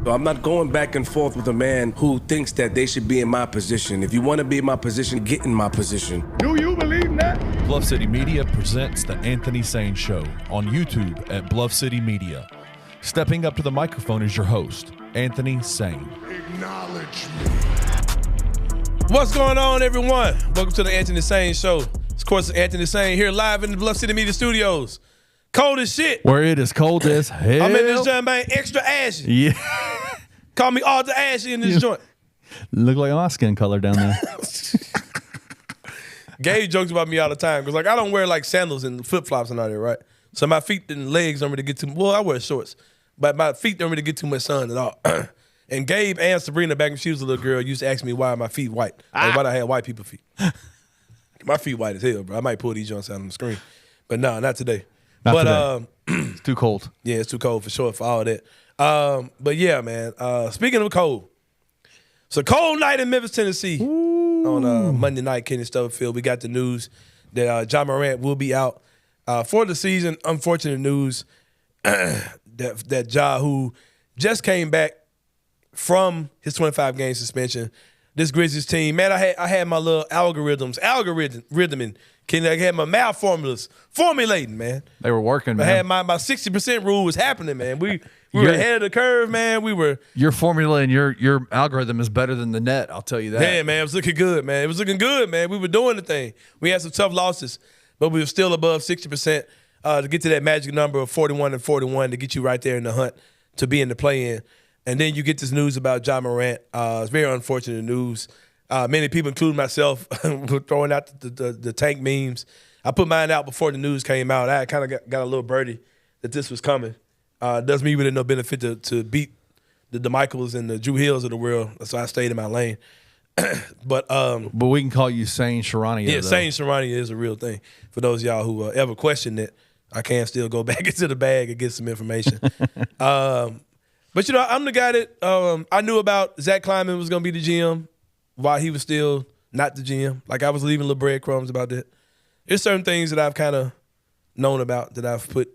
I'm not going back and forth with a man who thinks that they should be in my position. If you want to be in my position, get in my position. Do you believe that? Bluff City Media presents The Anthony Sain Show on YouTube at Bluff City Media. Stepping up to the microphone is your host, Anthony Sain. Acknowledge me. What's going on, everyone? Welcome to The Anthony Sain Show. Of course, Anthony Sain here live in the Bluff City Media Studios. Cold as shit. Where it is cold as hell. I'm in this joint, man, extra ashy. Yeah. Call me all the ashy in this joint. Look like my skin color down there. Gabe jokes about me all the time because, like, I don't wear, like, sandals and flip-flops and all that, right? So my feet and legs don't really get too – well, I wear shorts. But my feet don't really get too much sun at all. And Gabe and Sabrina, back when she was a little girl, used to ask me why my feet white. Like, why I had white people feet. My feet white as hell, bro. I might pull these joints out on the screen. But no, not today. Today. It's too cold. Yeah, it's too cold for sure for all that. But yeah, man. Speaking of cold, it's a cold night in Memphis, Tennessee. Ooh. On Monday night, Kenny Stubblefield, we got the news that Ja Morant will be out for the season. Unfortunate news that Ja, who just came back from his 25-game suspension, this Grizzlies team, man, I had my little algorithming. Kenny, I had my math formulas formulating, man. They were working, man. I had my 60% rule was happening, man. We were ahead of the curve, man. Your formula and your algorithm is better than the net, I'll tell you that. Yeah, man, it was looking good, man. It was looking good, man. We were doing the thing. We had some tough losses, but we were still above 60% to get to that magic number of 41 and 41 to get you right there in the hunt to be in the play-in. And then you get this news about Ja Morant. It's very unfortunate news. Many people, including myself, were throwing out the tank memes. I put mine out before the news came out. I kind of got a little birdie that this was coming. Does me really no benefit to beat the Michaels and the Drew Hills of the world. So I stayed in my lane. But we can call you Sain Sharania. Yeah, Sain Sharania is a real thing. For those of y'all who ever questioned it, I can still go back into the bag and get some information. But, you know, I'm the guy that I knew about Zach Kleiman was going to be the GM while he was still not the GM. Like, I was leaving little breadcrumbs about that. There's certain things that I've kind of known about that I've put.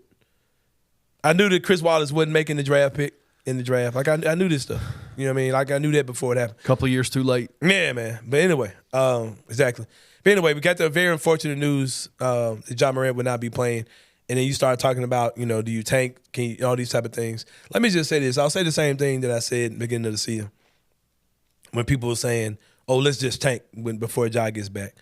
I knew that Chris Wallace wasn't making the draft pick in the draft. Like, I knew this stuff. You know what I mean? Like, I knew that before it happened. A couple of years too late. Yeah, man. But anyway, exactly. But anyway, we got the very unfortunate news that Ja Morant would not be playing. And then you start talking about, you know, do you tank, all these type of things. Let me just say this. I'll say the same thing that I said at the beginning of the season when people were saying, oh, let's just tank before Ja gets back.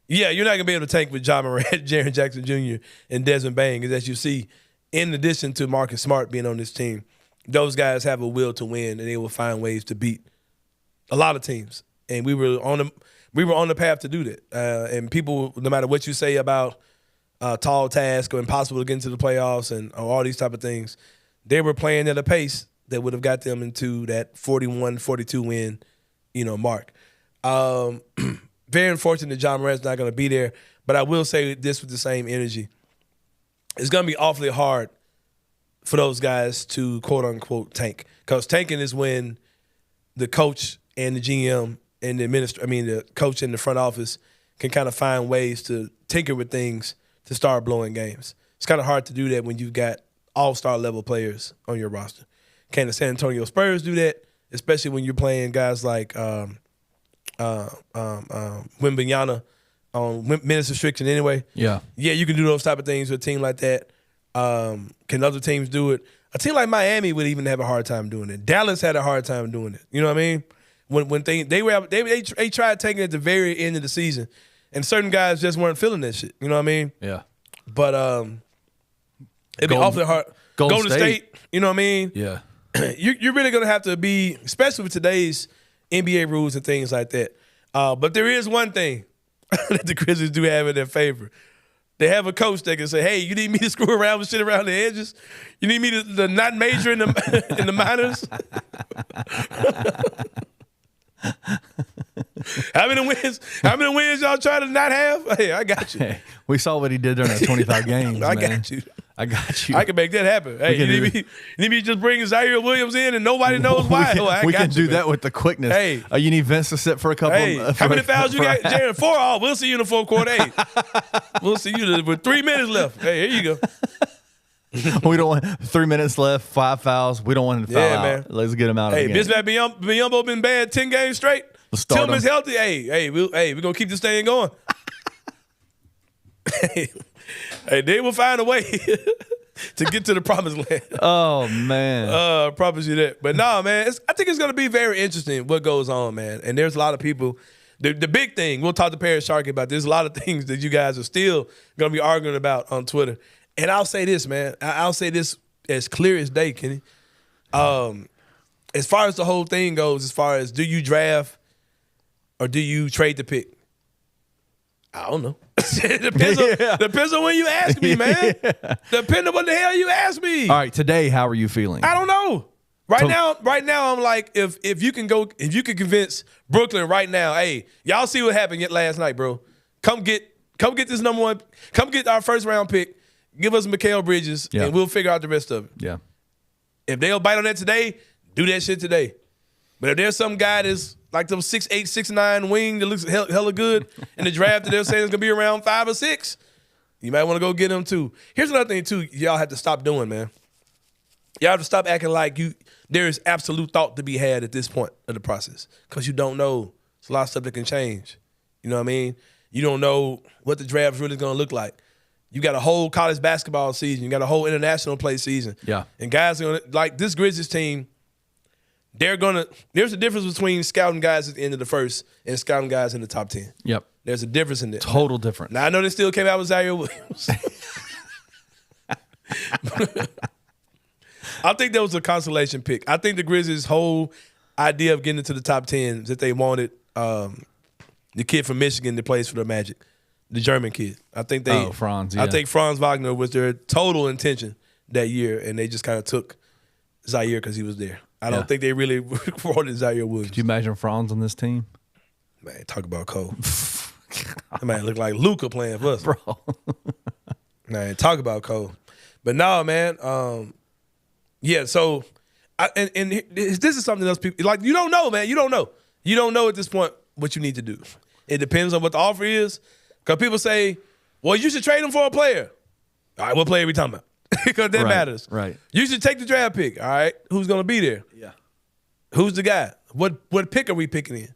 Yeah, you're not going to be able to tank with Ja Morant, Jaren Jackson Jr., and Desmond Bane, because as you see, in addition to Marcus Smart being on this team, those guys have a will to win, and they will find ways to beat a lot of teams. And we were on the path to do that. And people, no matter what you say about tall task or impossible to get into the playoffs and all these type of things, they were playing at a pace that would have got them into that 41, 42 win, mark. Very unfortunate that Ja Morant's not going to be there, but I will say this with the same energy. It's going to be awfully hard for those guys to quote-unquote tank, because tanking is when the coach and the GM and the coach in the front office can kind of find ways to tinker with things to start blowing games. It's kind of hard to do that when you've got all-star level players on your roster. Can the San Antonio Spurs do that, especially when you're playing guys like Wembanyama on minutes restriction anyway? Yeah, you can do those type of things with a team like that. Can other teams do it? A team like Miami would even have a hard time doing it. Dallas had a hard time doing it. You know what I mean? When they tried taking it at the very end of the season, and certain guys just weren't feeling that shit. You know what I mean? Yeah. But it'd be awfully hard. Golden State, you know what I mean? Yeah. You're really going to have to be, especially with today's NBA rules and things like that. But there is one thing that the Grizzlies do have in their favor. They have a coach that can say, hey, you need me to screw around with shit around the edges? You need me to not major in the minors? How many wins y'all try to not have? Hey, I got you. Hey, we saw what he did during the 25 games, I man. got you. I got you. I can make that happen. Hey, you need me to just bring Zaire Williams in and nobody knows why? We can do that with the quickness. Hey. You need Vince to sit for a couple. Hey, how many fouls you got, Jaren? 4? Oh, we'll see you in the fourth quarter. Hey, we'll see you with 3 minutes left. Hey, here you go. We don't want 3 minutes left, 5 fouls. We don't want him to foul out. Man. Let's get him out of the game. Hey, Bismack Biyombo been bad 10 games straight. Tillman's healthy. Hey, we're going to keep this thing going. Hey, they will find a way to get to the promised land. Oh, man. I promise you that. But no, man, I think it's going to be very interesting what goes on, man. And there's a lot of people. The big thing, we'll talk to Perry Sharkey about this. There's a lot of things that you guys are still going to be arguing about on Twitter. And I'll say this, man. I'll say this as clear as day, Kenny. As far as the whole thing goes, as far as do you draft or do you trade the pick? I don't know. Depends on when you ask me, man. Depends on what the hell you ask me. All right, today, how are you feeling? I don't know. Right now, I'm like, if you can convince Brooklyn right now, hey, y'all see what happened last night, bro. Come get this number one. Come get our first round pick. Give us Mikal Bridges, and we'll figure out the rest of it. Yeah. If they'll bite on that today, do that shit today. But if there's some guy that's like them 6'8", 6'9" wing that looks hella good in the draft that they're saying is gonna be around 5 or 6, you might want to go get him too. Here's another thing too, y'all have to stop doing, man. Y'all have to stop acting like there is absolute thought to be had at this point of the process, because you don't know. There's a lot of stuff that can change. You know what I mean? You don't know what the draft's really gonna look like. You got a whole college basketball season. You got a whole international play season. Yeah. And guys are gonna, like this Grizzlies team, there's a difference between scouting guys at the end of the first and scouting guys in the top 10. Yep. There's a difference in that. Total difference. Now, I know they still came out with Zaire Williams. I think that was a consolation pick. I think the Grizzlies' whole idea of getting into the top 10 is that they wanted the kid from Michigan that plays for the Magic, the German kid. I think Franz, yeah. I think Franz Wagner was their total intention that year, and they just kind of took Zaire because he was there. I don't think they really wanted Zaire Williams. Could you imagine Franz on this team? Man, talk about Cole. That man look like Luka playing for us. Bro. Man, talk about Cole. But no, man. Yeah, so, this is something else people, like, you don't know, man. You don't know. You don't know at this point what you need to do. It depends on what the offer is. Because people say, well, you should trade him for a player. All right, what player are we talking about? Because that matters. Right. You should take the draft pick. All right, who's going to be there? Yeah. Who's the guy? What pick are we picking in?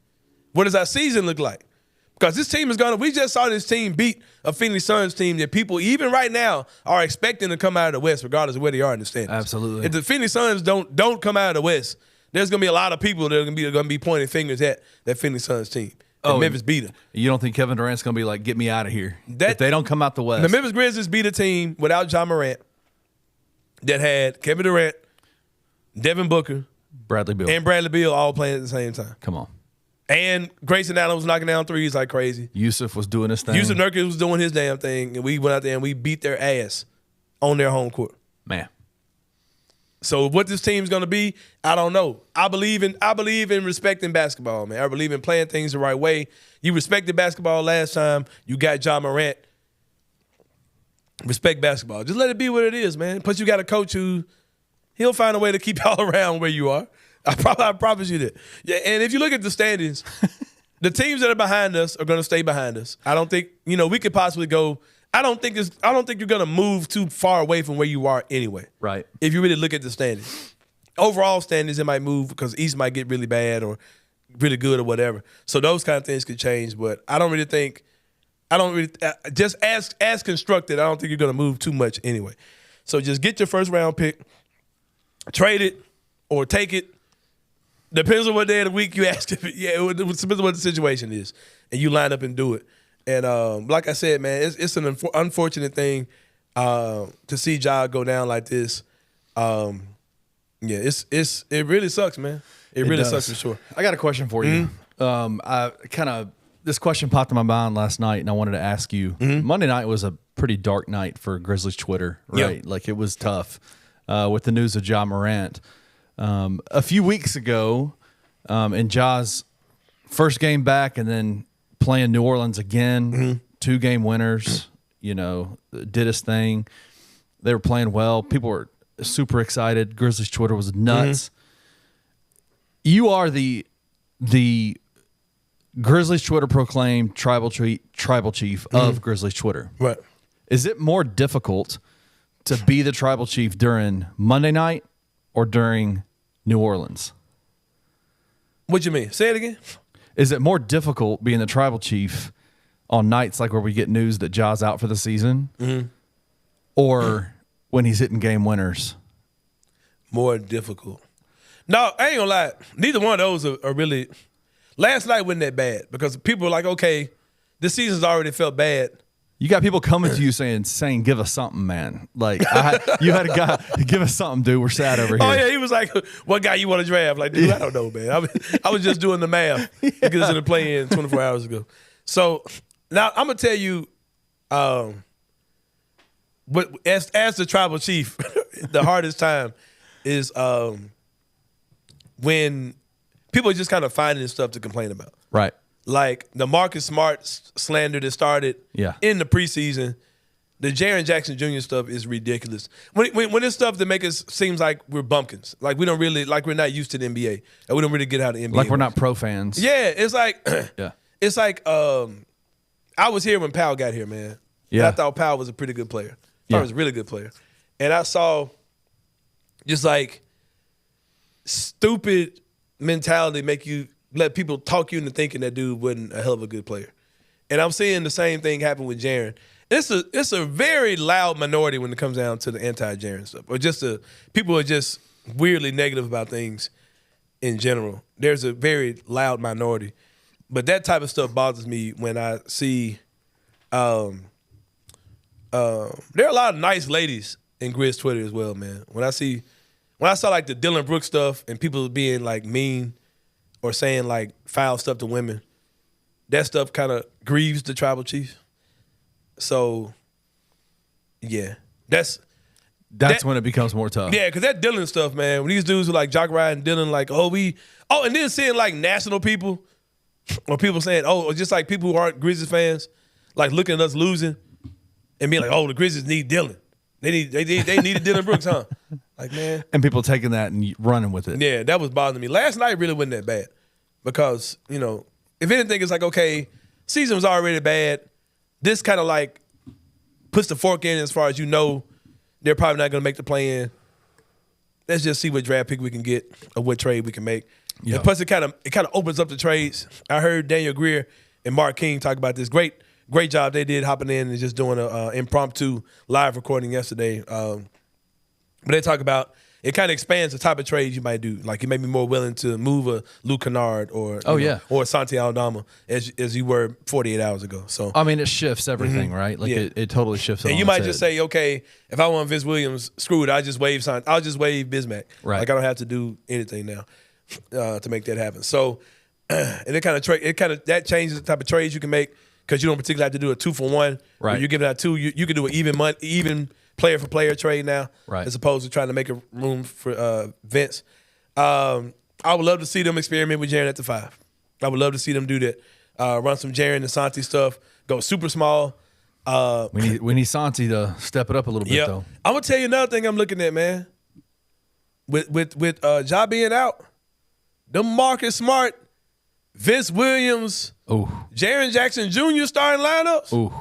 What does our season look like? Because this team is going to, we just saw this team beat a Phoenix Suns team that people, even right now, are expecting to come out of the West, regardless of where they are in the standings. Absolutely. If the Phoenix Suns don't come out of the West, there's going to be a lot of people that are going to be pointing fingers at that Phoenix Suns team. Memphis beat them. You don't think Kevin Durant's going to be like, get me out of here if they don't come out the West? The Memphis Grizzlies beat a team without Ja Morant that had Kevin Durant, Devin Booker, Bradley Beal all playing at the same time. Come on. And Grayson Allen was knocking down threes like crazy. Yusuf was doing his thing. Yusuf Nurkic was doing his damn thing, and we went out there and we beat their ass on their home court. Man. So what this team's gonna be, I don't know. I believe in respecting basketball, man. I believe in playing things the right way. You respected basketball last time. You got Ja Morant. Respect basketball. Just let it be what it is, man. Plus, you got a coach he'll find a way to keep y'all around where you are. I promise you that. Yeah, and if you look at the standings, the teams that are behind us are going to stay behind us. I don't think we could possibly go. I don't think you're going to move too far away from where you are anyway. Right. If you really look at the standings, overall standings, it might move because East might get really bad or really good or whatever. So those kind of things could change. But I don't really think. Just as constructed, I don't think you're going to move too much anyway. So just get your first round pick, trade it, or take it. Depends on what day of the week you ask. It depends on what the situation is, and you line up and do it. And like I said, man, it's an unfortunate thing to see Ja go down like this. It really sucks, man. It really sucks for sure. I got a question for you. This question popped in my mind last night, and I wanted to ask you. Monday night was a pretty dark night for Grizzlies Twitter, right? Yep. Like, it was tough with the news of Ja Morant. A few weeks ago, in Ja's first game back and then playing New Orleans again, 2-game winners, did his thing. They were playing well. People were super excited. Grizzlies Twitter was nuts. You are the Grizzlies Twitter proclaimed tribal chief of Grizzlies Twitter. Right. Is it more difficult to be the tribal chief during Monday night or during New Orleans? What you mean? Say it again. Is it more difficult being the tribal chief on nights like where we get news that Ja's out for the season, or when he's hitting game winners? More difficult. No, I ain't gonna lie. Neither one of those are really. Last night wasn't that bad because people were like, okay, this season's already felt bad. You got people coming to you saying, give us something, man. Like, you had a guy, give us something, dude. We're sad over here. Oh, yeah, he was like, what guy you want to draft? Like, dude, I don't know, man. I was just doing the math because of the play-in 24 hours ago. So, now I'm going to tell you, but as the tribal chief, the hardest time is when people are just kind of finding stuff to complain about. Right. Like the Marcus Smart slander that started in the preseason, the Jaren Jackson Jr. stuff is ridiculous. When it's stuff that makes us seems like we're bumpkins, like we don't really, like we're not used to the NBA, and we don't really get how the NBA. Like we're not pro fans. Yeah, it's like, it's like I was here when Powell got here, man. Yeah, and I thought Powell was a pretty good player. I thought he was a really good player, and I saw just like stupid mentality make you. Let people talk you into thinking that dude wasn't a hell of a good player. And I'm seeing the same thing happen with Jaren. It's a very loud minority when it comes down to the anti-Jaren stuff. Or just people are just weirdly negative about things in general. There's a very loud minority. But that type of stuff bothers me when I see there are a lot of nice ladies in Grizz Twitter as well, man. When I saw like the Dylan Brooks stuff and people being like mean or saying like foul stuff to women, that stuff kind of grieves the tribal chief. So, yeah, that's when it becomes more tough. Yeah, because that Dylan stuff, man. When these dudes are like Jock Ride and Dylan, like, and then seeing like national people or people saying, or just like people who aren't Grizzlies fans, like looking at us losing and being like, the Grizzlies need Dylan. They needed Dylan Brooks, huh? Like, man. And people taking that and running with it. Yeah, that was bothering me. Last night really wasn't that bad because, if anything, it's like, okay, season was already bad. This kind of like puts the fork in as far as they're probably not going to make the play-in. Let's just see what draft pick we can get or what trade we can make. Yeah. And plus, it kind of opens up the trades. I heard Daniel Greer and Mark King talk about this. Great job they did hopping in and just doing an impromptu live recording yesterday. But they talk about it kind of expands the type of trades you might do. Like you may be more willing to move a Luke Kennard or or Santi Aldama as you were 48 hours ago. So I mean, it shifts everything, right? Like it totally shifts. And you might just say, okay, if I want Vince Williams, screw it. I'll just waive Bismack. Right. Like I don't have to do anything now to make that happen. So and that changes the type of trades you can make because you don't particularly have to do a 2-for-1. Right. You're giving out two. You can do an even player for player trade now, right, as opposed to trying to make a room for Vince. I would love to see them experiment with Jaren at the 5. I would love to see them do that. Run some Jaren and Santi stuff. Go super small. We need Santi to step it up a little bit though. I'm gonna tell you another thing I'm looking at, man. With Ja being out, the Marcus Smart, Vince Williams, Jaren Jackson Jr. starting lineups. Ooh.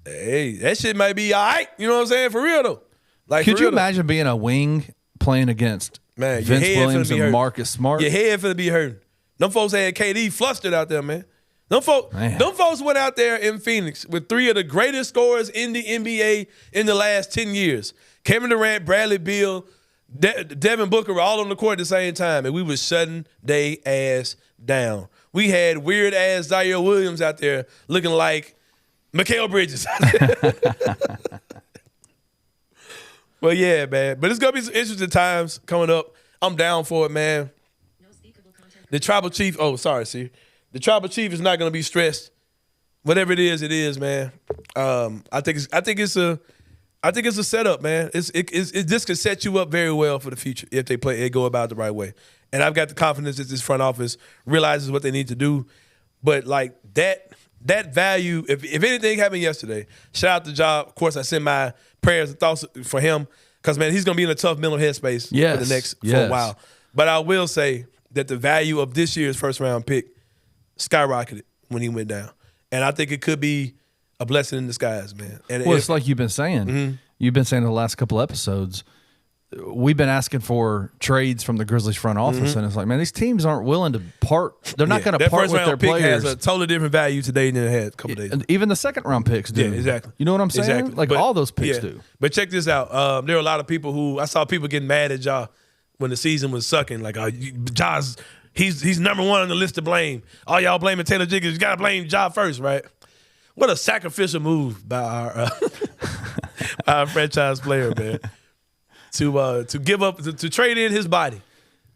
Hey, that shit might be all right. You know what I'm saying? For real, though. Like, could you imagine being a wing playing against Vince Williams and Marcus Smart? Your head finna be hurting. Them folks had KD flustered out there, man. Them folks went out there in Phoenix with 3 of the greatest scorers in the NBA in the last 10 years. Kevin Durant, Bradley Beal, Devin Booker were all on the court at the same time, and we was shutting they ass down. We had weird-ass Zaire Williams out there looking like Mikal Bridges. Well, yeah, man. But it's going to be some interesting times coming up. I'm down for it, man. The tribal chief, the tribal chief is not going to be stressed. Whatever it is, man. I think it's a setup, man. This could set you up very well for the future if they go about it the right way. And I've got the confidence that this front office realizes what they need to do. But like that value, if anything happened yesterday, shout out to Ja. Of course, I send my prayers and thoughts for him because, man, he's going to be in a tough mental headspace for a while. But I will say that the value of this year's first-round pick skyrocketed when he went down. And I think it could be a blessing in disguise, man. And it's like you've been saying. you've been saying in the last couple episodes, we've been asking for trades from the Grizzlies front office, and it's like, man, these teams aren't willing to part. They're not going to part with their players. That first-round pick has a totally different value today than it had a couple days ago. Even the second-round picks do. Yeah, exactly. You know what I'm saying? Exactly. Like, all those picks do. But check this out. There are a lot of people who – I saw people getting mad at Ja when the season was sucking. Like, Ja's – he's number one on the list to blame. All y'all blaming Taylor Jenkins. You got to blame Ja first, right? What a sacrificial move by our franchise player, man. To give up, to trade in his body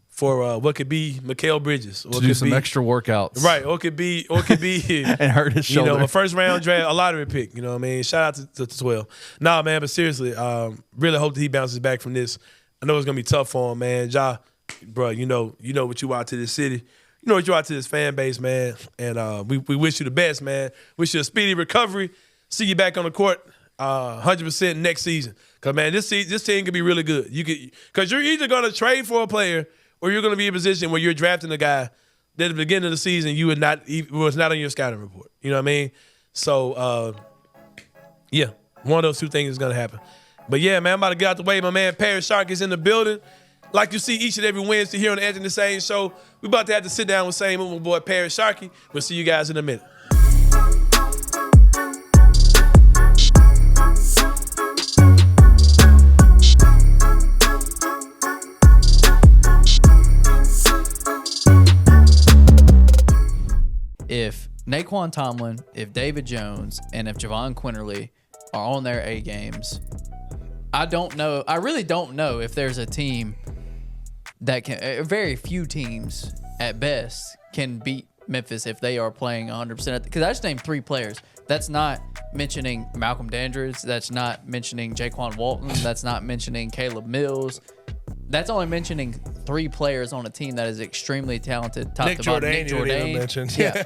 for what could be Mikal Bridges. Or to do some extra workouts. Right. Or it could be and hurt his shoulder. A first round draft, a lottery pick. You know what I mean? Shout out to 12. Nah, man, but seriously, really hope that he bounces back from this. I know it's gonna be tough for him, man. Ja, bro, you know what you are to this city. You know what you are to this fan base, man. And we wish you the best, man. Wish you a speedy recovery. See you back on the court 100% next season. Because, man, this team could be really good. Because you're either going to trade for a player or you're going to be in a position where you're drafting a guy that at the beginning of the season was not on your scouting report. You know what I mean? So, yeah, one of those two things is going to happen. But, yeah, man, I'm about to get out the way. My man Paris Shark is in the building. Like you see each and every Wednesday here on the Anthony Sain Show, we're about to have to sit down with Sain with my boy Paris Sharkey. We'll see you guys in a minute. If Naquan Tomlin, if David Jones, and if Javon Quinterly are on their A games, I really don't know if there's a team that can, very few teams at best can beat Memphis if they are playing 100%. Because I just named 3 players. That's not mentioning Malcolm Dandridge. That's not mentioning Jaquan Walton. That's not mentioning Caleb Mills. That's only mentioning 3 players on a team that is extremely talented. Top to bottom. Nick Jourdain. Mentioned. Yeah.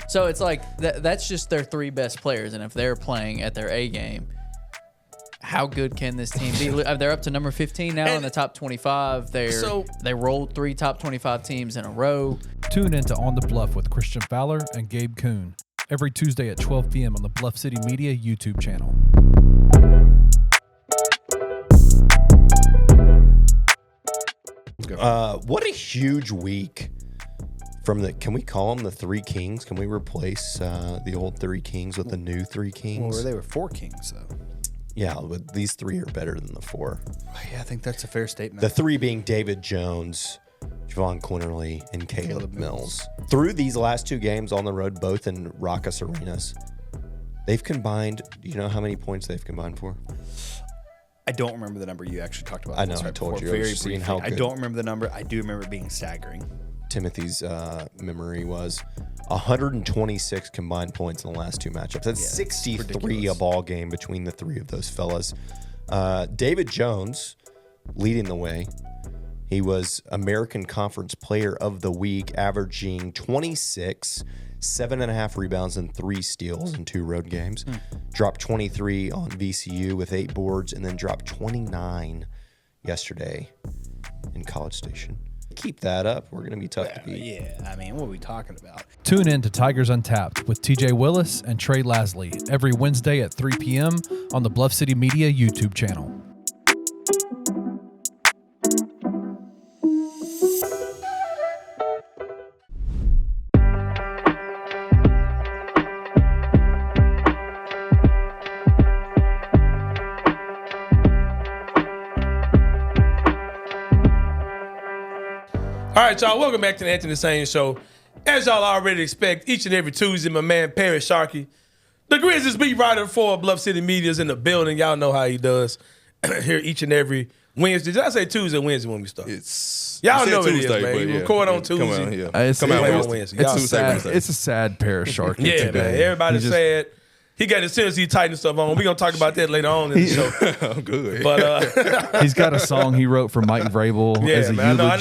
So it's like that's just their 3 best players, and if they're playing at their A game, how good can this team be? They're up to number 15 now in the top 25. They rolled 3 top 25 teams in a row. Tune into On the Bluff with Christian Fowler and Gabe Kuhn every Tuesday at 12 p.m. on the Bluff City Media YouTube channel. What a huge week from can we call them the 3 Kings? Can we replace the old 3 Kings with the new 3 Kings? Well, they were 4 Kings, though. Yeah, but these 3 are better than the 4. Yeah, I think that's a fair statement. The 3 being David Jones, Javon Quinterly, and Caleb Mills. Through these last 2 games on the road, both in Raucous Arenas, they've combined, do you know how many points they've combined for? I don't remember the number. You actually talked about I know, this right I told before, you. I was very just seeing briefly. how I good. don't remember the number. I do remember it being staggering. Timothy's memory was 126 combined points in the last 2 matchups. That's 63 a ball game between the 3 of those fellas. David Jones leading the way. He was American Conference Player of the Week, averaging 26, 7.5 rebounds, and 3 steals in 2 road games. Dropped 23 on VCU with 8 boards, and then dropped 29 yesterday in College Station. Keep that up. We're going to be tough to beat. Yeah, I mean, what are we talking about? Tune in to Tigers Untapped with TJ Willis and Trey Lasley every Wednesday at 3 p.m. on the Bluff City Media YouTube channel. All right, y'all, welcome back to the Anthony Sain Show. As y'all already expect, each and every Tuesday, my man Paris Sharkey, the Grizzlies beat writer for Bluff City Media, is in the building. Y'all know how he does here each and every Wednesday. Did I say Tuesday or Wednesday when we start? Y'all know it is, man. We record on Tuesday. Come out on Wednesday. It's a sad Paris Sharkey Yeah, today. man. Everybody's sad. He got his Tennessee Titans stuff on. We're going to talk about that later on in the show. I'm good. But He's got a song he wrote for Mike Vrabel as a man, eulogy. I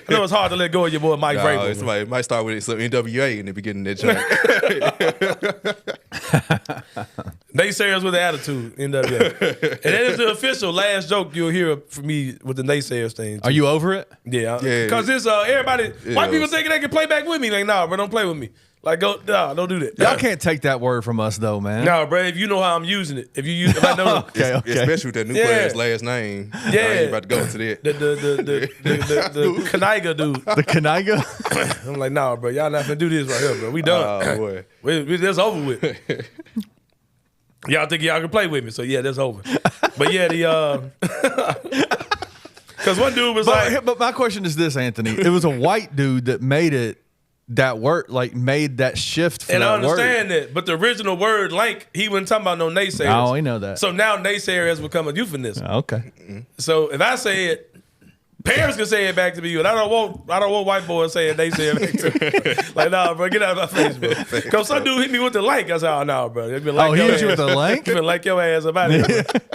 know it's hard to let go of your boy Mike Vrabel. Somebody might start with some NWA in the beginning of that joke. Naysayers with the attitude, NWA. And that is the official last joke you'll hear from me with the naysayers thing. Are you over it? Yeah. Because it's everybody, white people thinking they can play back with me. Like, nah, bro, don't play with me. Like, don't do that. Y'all can't take that word from us, though, man. No, bro. If you know how I'm using it, if I know, Okay. Especially with that new player's last name. I ain't about to go into that. the Kaniga dude. The Kaniga? I'm like, nah, bro. Y'all not gonna do this right here, bro. We done. Oh, boy. That's over with. Y'all think y'all can play with me, so yeah, that's over. But yeah, because one dude was like, But my question is this, Anthony. It was a white dude that made it that word, like made that shift for and I that word. understand that, but the original word lank, he wasn't talking about no naysayers. Oh, we know that. So now naysayer has become a euphemism. Okay. So if I say it, parents can say it back to me, but I don't want white boys saying naysayer back to me. Like, nah, bro, get out of my face, bro. Because some dude hit me with the lank. I said, oh, no, bro. He hit you with the lank? He been like your ass about it.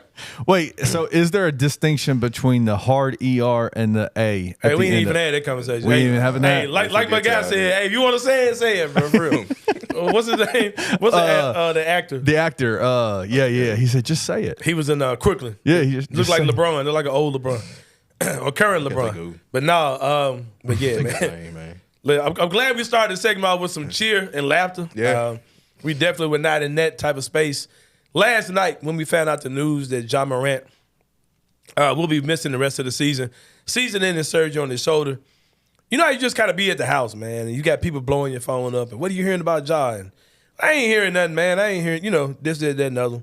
Wait, so is there a distinction between the hard ER and the A? Hey, we ain't even had that conversation. We ain't even having that? Hey, like my guy said, hey, if you want to say it, bro, for real. What's his name? What's the actor? The actor, yeah. He said, just say it. He was in Crooklyn. Yeah, he just Looked like say it. LeBron. Looked like an old LeBron. Or current LeBron. But no, but yeah, man. Look, I'm glad we started the segment off with some cheer and laughter. Yeah. We definitely were not in that type of space. Last night, when we found out the news that Ja Morant will be missing the rest of the season, season-ending surgery on his shoulder, you know how you just kind of be at the house, man, and you got people blowing your phone up, and what are you hearing about Ja? And I ain't hearing nothing, man. I ain't hearing, this, that, and other.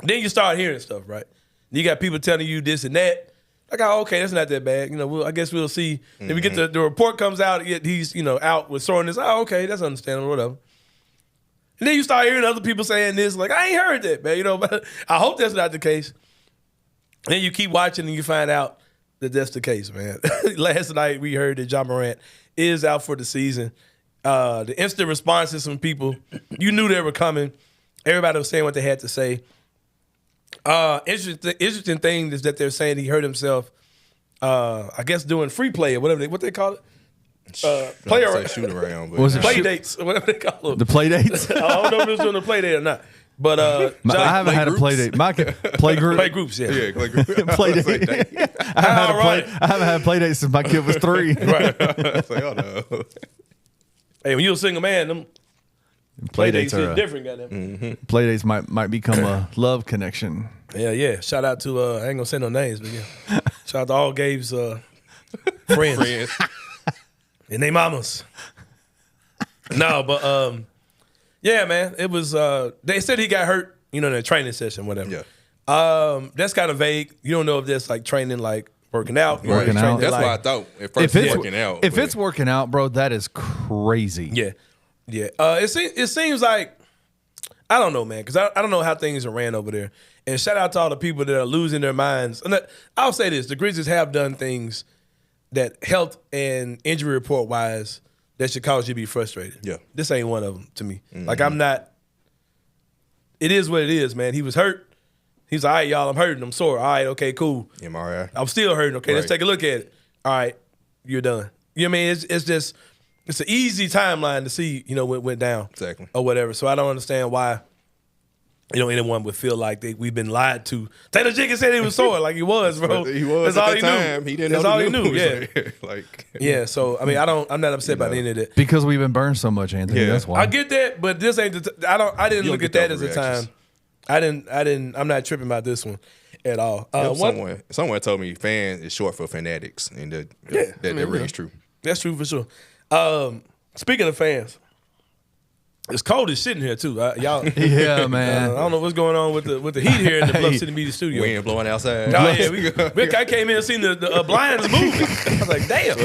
Then you start hearing stuff, right? You got people telling you this and that. Like, oh, okay, that's not that bad. I guess we'll see. If we get the report comes out, he's, out with soreness. Oh, okay, that's understandable, whatever. And then you start hearing other people saying this, like, I ain't heard that, man. But I hope that's not the case. And then you keep watching and you find out that that's the case, man. Last night we heard that Ja Morant is out for the season. The instant responses from people, you knew they were coming. Everybody was saying what they had to say. Interesting thing is that they're saying he hurt himself, I guess doing free play or what they call it. Play around. Shoot around. But Was it Play dates, or whatever they call them. The play dates? I don't know if it's doing a play date or not. But I haven't had a play date. My play group. play groups, yeah. Yeah, like, Play date. I haven't had a play date since my kid was 3. Right. It's like, oh no. Hey, when you're a single man, them play dates is different, goddamn. Play dates might become a love connection. Yeah. Shout out to I ain't gonna say no names, but yeah. Shout out to all Gabe's friends. And they mamas. No, but yeah, man. It was they said he got hurt, in a training session, whatever. Yeah. That's kind of vague. You don't know if that's like training, like working out. Working training, out. That's like, what I thought at first. It's working out. If it's working out, bro, that is crazy. Yeah. It seems like, I don't know, man, because I don't know how things are ran over there. And shout out to all the people that are losing their minds. And I'll say this: the Grizzlies have done things that health and injury report wise that should cause you to be frustrated. Yeah. This ain't one of them to me. Like, I'm not. It is what it is, man. He was hurt. He's like, all right, y'all, I'm hurting. I'm sore. All right, okay, cool. MRI. I'm still hurting. Okay, let's Right. take a look at it. All right, you're done. You know what I mean? It's just, it's an easy timeline to see, what went down. Exactly. Or whatever. So I don't understand why, anyone would feel like we've been lied to. Taylor Jenkins said he was sore, like he was, bro. He was That's at all that he time. knew. He didn't That's know all the he knew. news. Yeah. Like, Yeah. So I mean, I'm not upset about any of that. Because we've been burned so much, Anthony. Yeah. That's why. I get that, but this ain't the. I didn't You look don't at get that as a overreactions. time. I didn't. I'm not tripping about this one at all. someone told me fan is short for fanatics, and that rings true. That's true for sure. Speaking of fans, it's cold as shit in here too. Y'all, Yeah, man. I don't know what's going on with the heat here in the Bluff City Media Studio. Wind blowing outside. Oh yeah, I came in and seen the blinds moving. I was like, damn.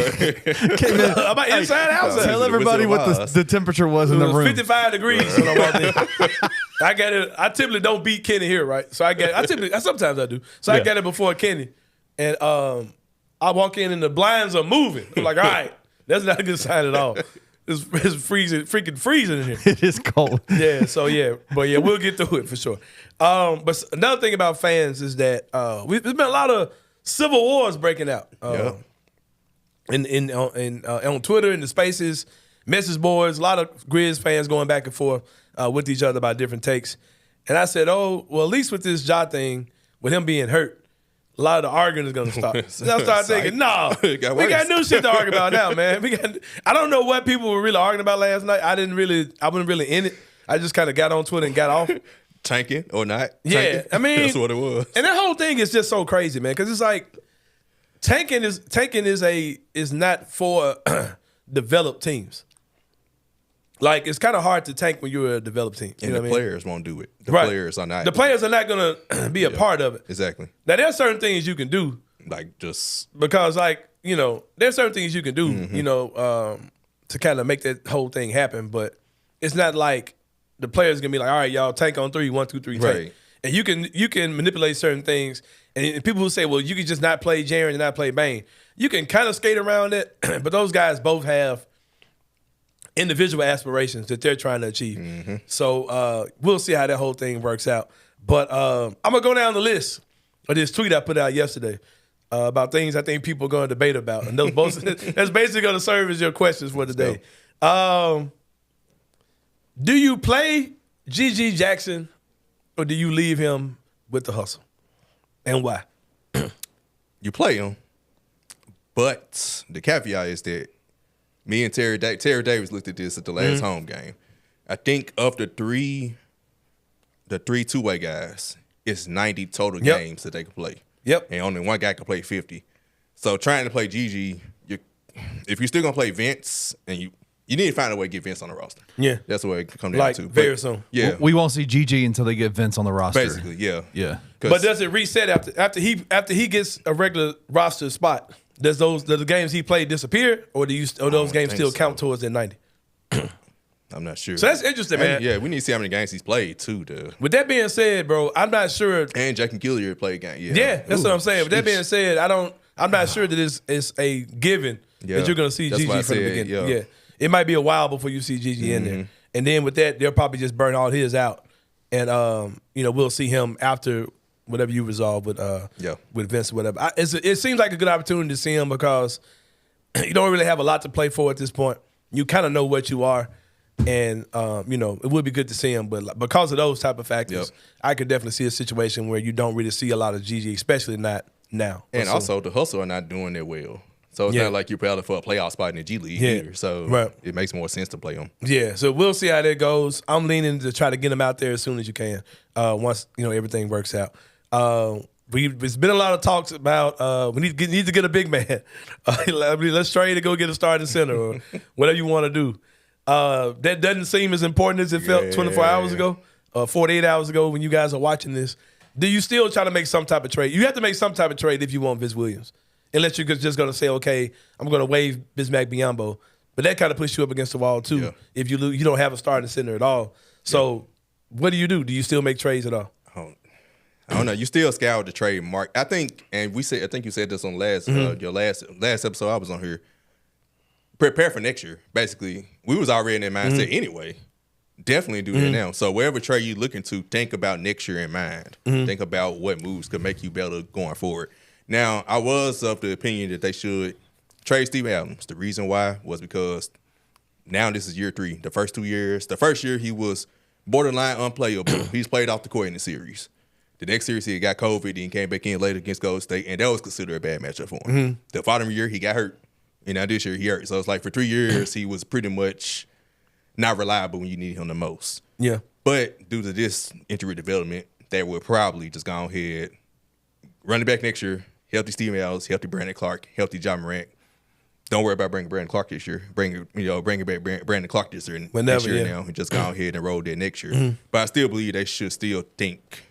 I'm about inside outside. Tell everybody what the temperature was in It the was room. 55 degrees when I walked in. I got it. I typically don't beat Kenny here, right? So sometimes I do. So I got it before Kenny, and I walk in and the blinds are moving. I'm like, all right, that's not a good sign at all. It's freaking freezing in here. It is cold. Yeah, so we'll get through it for sure. But another thing about fans is that there's been a lot of civil wars breaking out. On Twitter, in the spaces, message boards, a lot of Grizz fans going back and forth with each other about different takes. And I said, oh, well, at least with this Ja thing, with him being hurt, a lot of the arguing is gonna stop. So I started thinking, no, we got new shit to argue about now, man. I don't know what people were really arguing about last night. I wasn't really in it. I just kind of got on Twitter and got off. Tanking or not? Yeah, tanking. I mean, that's what it was. And that whole thing is just so crazy, man, because it's like tanking is not for developed teams. Like, it's kind of hard to tank when you're a developed team. And the players won't do it. The right. players are not. The players are not going to be a part of it. Exactly. Now, there's certain things you can do. Like, just. Because, like, you know, there's certain things you can do, you know, to kind of make that whole thing happen. But it's not like the players going to be like, all right, y'all, tank on 3, 1, 2, 3, tank. Right. And you can manipulate certain things. And people who say, well, you can just not play Jaren and not play Bane. You can kind of skate around it. But those guys both have individual aspirations that they're trying to achieve. So we'll see how that whole thing works out. But I'm going to go down the list of this tweet I put out yesterday about things I think people are going to debate about. And those both, that's basically going to serve as your questions for today. Do you play G.G. Jackson or do you leave him with the hustle? And why? You play him, but the caveat is that me and Terry Davis looked at this at the last home game. I think of the three two-way guys, it's 90 total games that they can play. Yep. And only one guy can play 50. So trying to play Gigi, if you're still gonna play Vince, and you need to find a way to get Vince on the roster. Yeah. That's the way it comes down to. Very soon. Yeah. We won't see GG until they get Vince on the roster. Basically, yeah. Yeah. But does it reset after he gets a regular roster spot? Does the games he played disappear, or those games still count towards that 90? I'm not sure. So that's interesting, man. Yeah, we need to see how many games he's played too. With that being said, bro, I'm not sure. And Jack and Gilliard played game. Yeah, that's what I'm saying. With that being said, I'm not sure that it's a given that you're going to see That's Gigi from the beginning. Yeah, it might be a while before you see Gigi in there, and then with that, they'll probably just burn all his out, and we'll see him after whatever you resolve with Vince or whatever. It seems like a good opportunity to see him because you don't really have a lot to play for at this point. You kind of know what you are. And, it would be good to see him. But because of those type of factors, I could definitely see a situation where you don't really see a lot of Gigi, especially not now. And also, the Hustle are not doing it well. So it's not like you're probably for a playoff spot in the G League either. So it makes more sense to play them. Yeah, so we'll see how that goes. I'm leaning to try to get him out there as soon as you can once, everything works out. There's been a lot of talks about we need to get a big man. Let's trade to go get a starting center or whatever you want to do. That doesn't seem as important as it felt 24 hours ago, 48 hours ago when you guys are watching this. Do you still try to make some type of trade? You have to make some type of trade if you want Vince Williams. Unless you're just going to say, okay, I'm going to waive Bismack Biyombo. But that kind of puts you up against the wall, too, if you don't have a starting center at all. So what do you do? Do you still make trades at all? I don't know. You still scour the trade mark. I think, and I think you said this on your last episode I was on here. Prepare for next year, basically. We was already in that mindset anyway. Definitely do that now. So wherever trade you're looking to, think about next year in mind. Think about what moves could make you better going forward. Now, I was of the opinion that they should trade Steve Adams. The reason why was because now this is year 3. The first 2 years, the first year he was borderline unplayable. He's played off the court in the series. The next series he got COVID and came back in later against Golden State, and that was considered a bad matchup for him. The following year he got hurt. And now this year he hurt. So it's like for 3 years he was pretty much not reliable when you needed him the most. Yeah. But due to this injury development, they would probably just go ahead, running back next year, healthy Steve Adams, healthy Brandon Clark, healthy John Morant. Don't worry about bringing Brandon Clark this year. Bring back Brandon Clark this year now, and just go ahead and roll that next year. But I still believe they should still think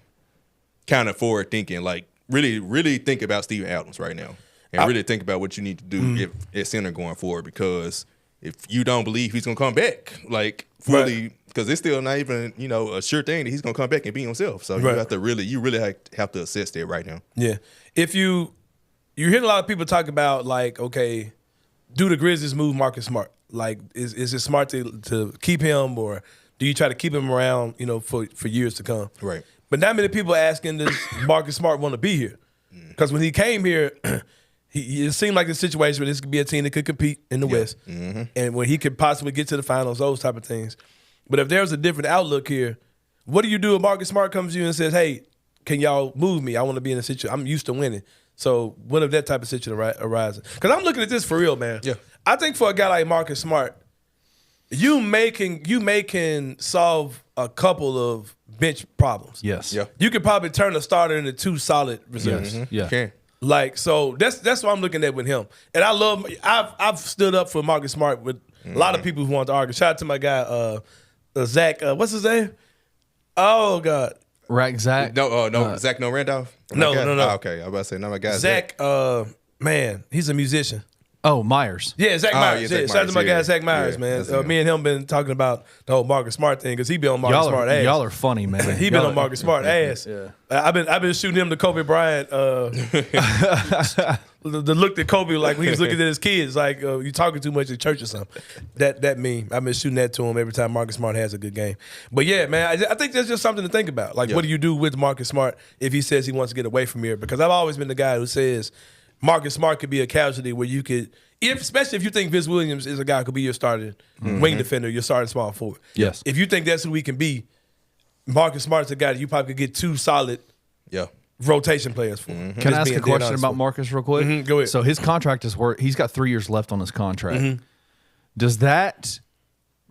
kind of forward thinking, like really, really think about Steven Adams right now. And really think about what you need to do at center going forward, because if you don't believe he's going to come back, like fully, because it's still not even, a sure thing that he's going to come back and be himself. So you have to really have to assess that right now. Yeah. If you hear a lot of people talk about, like, okay, do the Grizzlies move Marcus Smart? Like, is it smart to keep him, or do you try to keep him around, for years to come? Right. But not many people are asking, does Marcus Smart want to be here? Because when he came here, it seemed like a situation where this could be a team that could compete in the West, and where he could possibly get to the finals, those type of things. But if there's a different outlook here, what do you do if Marcus Smart comes to you and says, hey, can y'all move me? I want to be in a situation. I'm used to winning. So what if that type of situation arises? Because I'm looking at this for real, man. Yeah. I think for a guy like Marcus Smart, you can solve a couple of bench problems. Yes. Yeah. You could probably turn a starter into 2 solid reserves. Yes. Yeah. Can. Like, so that's what I'm looking at with him. And I've stood up for Marcus Smart with a lot of people who want to argue. Shout out to my guy, Zach, what's his name? Oh, God. Zach. No, Zach No Randolph? No. Oh, okay. I was about to say, no, my guy Zach, man, he's a musician. Oh, Myers. Yeah, Zach Myers. Zach Shout out to my Myers, guy, Zach Myers, man. that's him. Me and him been talking about the whole Marcus Smart thing because he been on Marcus Smart ass. Y'all are funny, man. He been on Marcus Smart ass. Yeah. I've been shooting him the Kobe Bryant. The look that Kobe like when he was looking at his kids, like you talking too much at church or something. That meme. I've been shooting that to him every time Marcus Smart has a good game. But yeah, man, I think that's just something to think about. Like, what do you do with Marcus Smart if he says he wants to get away from here? Because I've always been the guy who says Marcus Smart could be a casualty where you could, especially if you think Vince Williams is a guy who could be your starting wing defender, your starting small forward. Yes. If you think that's who he can be, Marcus Smart's a guy that you probably could get 2 solid rotation players for. Can I ask a question about Marcus real quick? Go ahead. So his contract is he's got 3 years left on his contract. Does that,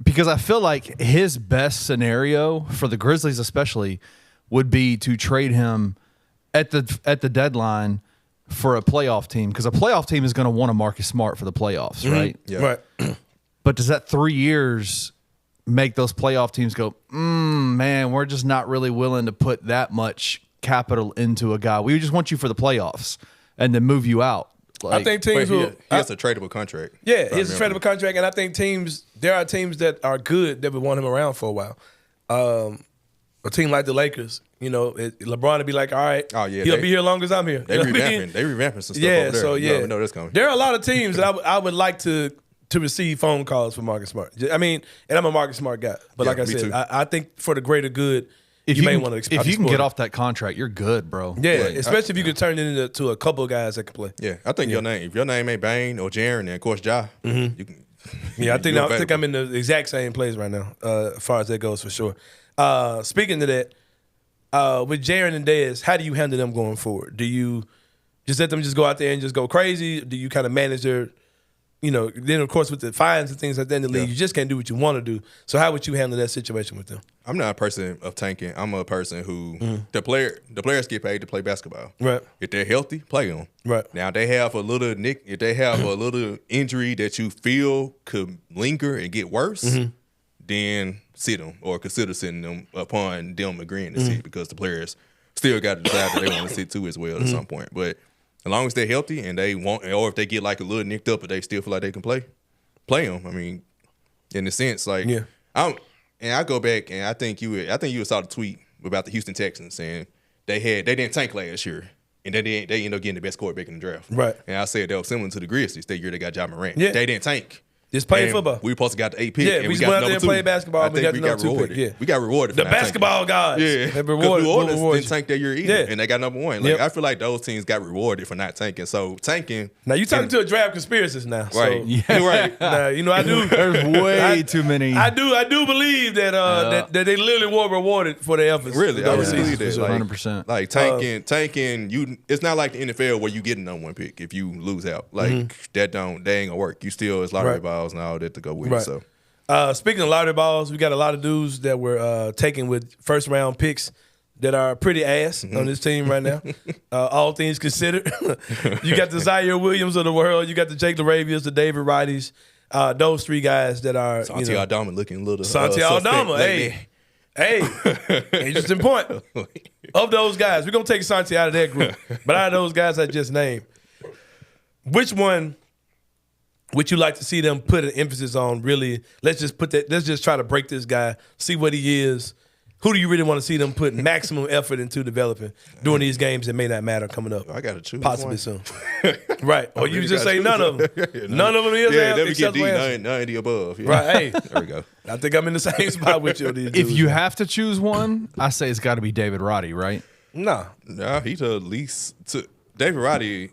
because I feel like his best scenario for the Grizzlies especially would be to trade him at the deadline for a playoff team, because a playoff team is going to want a Marcus Smart for the playoffs, right? Yeah. Right. But does that 3 years make those playoff teams go, man, we're just not really willing to put that much capital into a guy. We just want you for the playoffs and then move you out. I think teams He will. has a tradable contract. Yeah, he has a tradable contract, and I think there are teams that are good that would want him around for a while. A team like the Lakers, LeBron would be like, all right, he'll be here as long as I'm here. They revamping some stuff over Yeah, there. so yeah. No, that's coming. There are a lot of teams that I would like to receive phone calls for Marcus Smart. I mean, and I'm a Marcus Smart guy, but Yeah, like I me said, too. I think for the greater good, you may want to explore. If you can get off that contract, you're good, bro. Yeah, especially if you could turn it into a couple of guys that can play. Yeah, I think if your name ain't Bane or Jaren, and of course Ja, you can. Yeah, I think I'm in the exact same place right now, as far as that goes for sure. Speaking of that, with Jaren and Dez, how do you handle them going forward? Do you just let them just go out there and just go crazy? Do you kind of manage their, then of course with the fines and things like that in the league, you just can't do what you want to do. So how would you handle that situation with them? I'm not a person of tanking. I'm a person who the players get paid to play basketball. Right. If they're healthy, play them. Right. Now they have a little if they have a little injury that you feel could linger and get worse, then sit them or consider sitting them upon them agreeing to sit, because the players still got to decide that they want to sit too as well at some point. But as long as they're healthy and they want, or if they get like a little nicked up but they still feel like they can play them. I mean, in a sense, like I go back and I think you saw the tweet about the Houston Texans saying they didn't tank last year and they ended up getting the best quarterback in the draft. Right. And I said that was similar to the Grizzlies that year they got Ja Morant. Yeah. They didn't tank. Just playing And football. We supposed to got the 8 pick. Yeah, and we we just got went out there number and 2. played basketball. I We think got we the got number 2 rewarded. pick. Yeah. We got rewarded. The for not basketball guys. tanking. Yeah, They because reward New Orleans you. didn't tank that year either, Yeah. and they got number 1. Like Yep. I feel like those teams got rewarded for not tanking. So tanking. Now you talking to a draft conspiracist now. Right. So, You're right. now, I do. There's way too many. I do believe that that they literally were rewarded for their efforts. Really, I those really seasons, believe that. for sure. Like, 100%. Like tanking. It's not like the NFL where you get a number 1 pick if you lose out. Like they ain't gonna work. You still it's lottery Right. balls and all that to go with Right. it. So Speaking of lottery balls, we got a lot of dudes that were taken with first round picks that are pretty ass on this team right now. All things considered, you got the Zaire Williams of the world, you got the Jake LaRavias, the David Wrighties, those 3 guys that are Santi Aldama looking a little Santi suspect Aldama. lately. Hey, interesting point. Of those guys, we're gonna take Santi out of that group, but out of those guys I just named, which one would you like to see them put an emphasis on? Really, let's just try to break this guy, see what he is. Who do you really want to see them put maximum effort into developing during these games that may not matter coming up? I gotta choose Possibly one. soon. Right. Or you really just gotta say none choose of them. one. None of them is Yeah, answer, let me get except D. for answer. None of the above. Yeah. Right. Hey, There we go. I think I'm in the same spot with you. If you have to choose one, I say it's got to be David Roddy, right? nah. Nah, he's the least. David Roddy.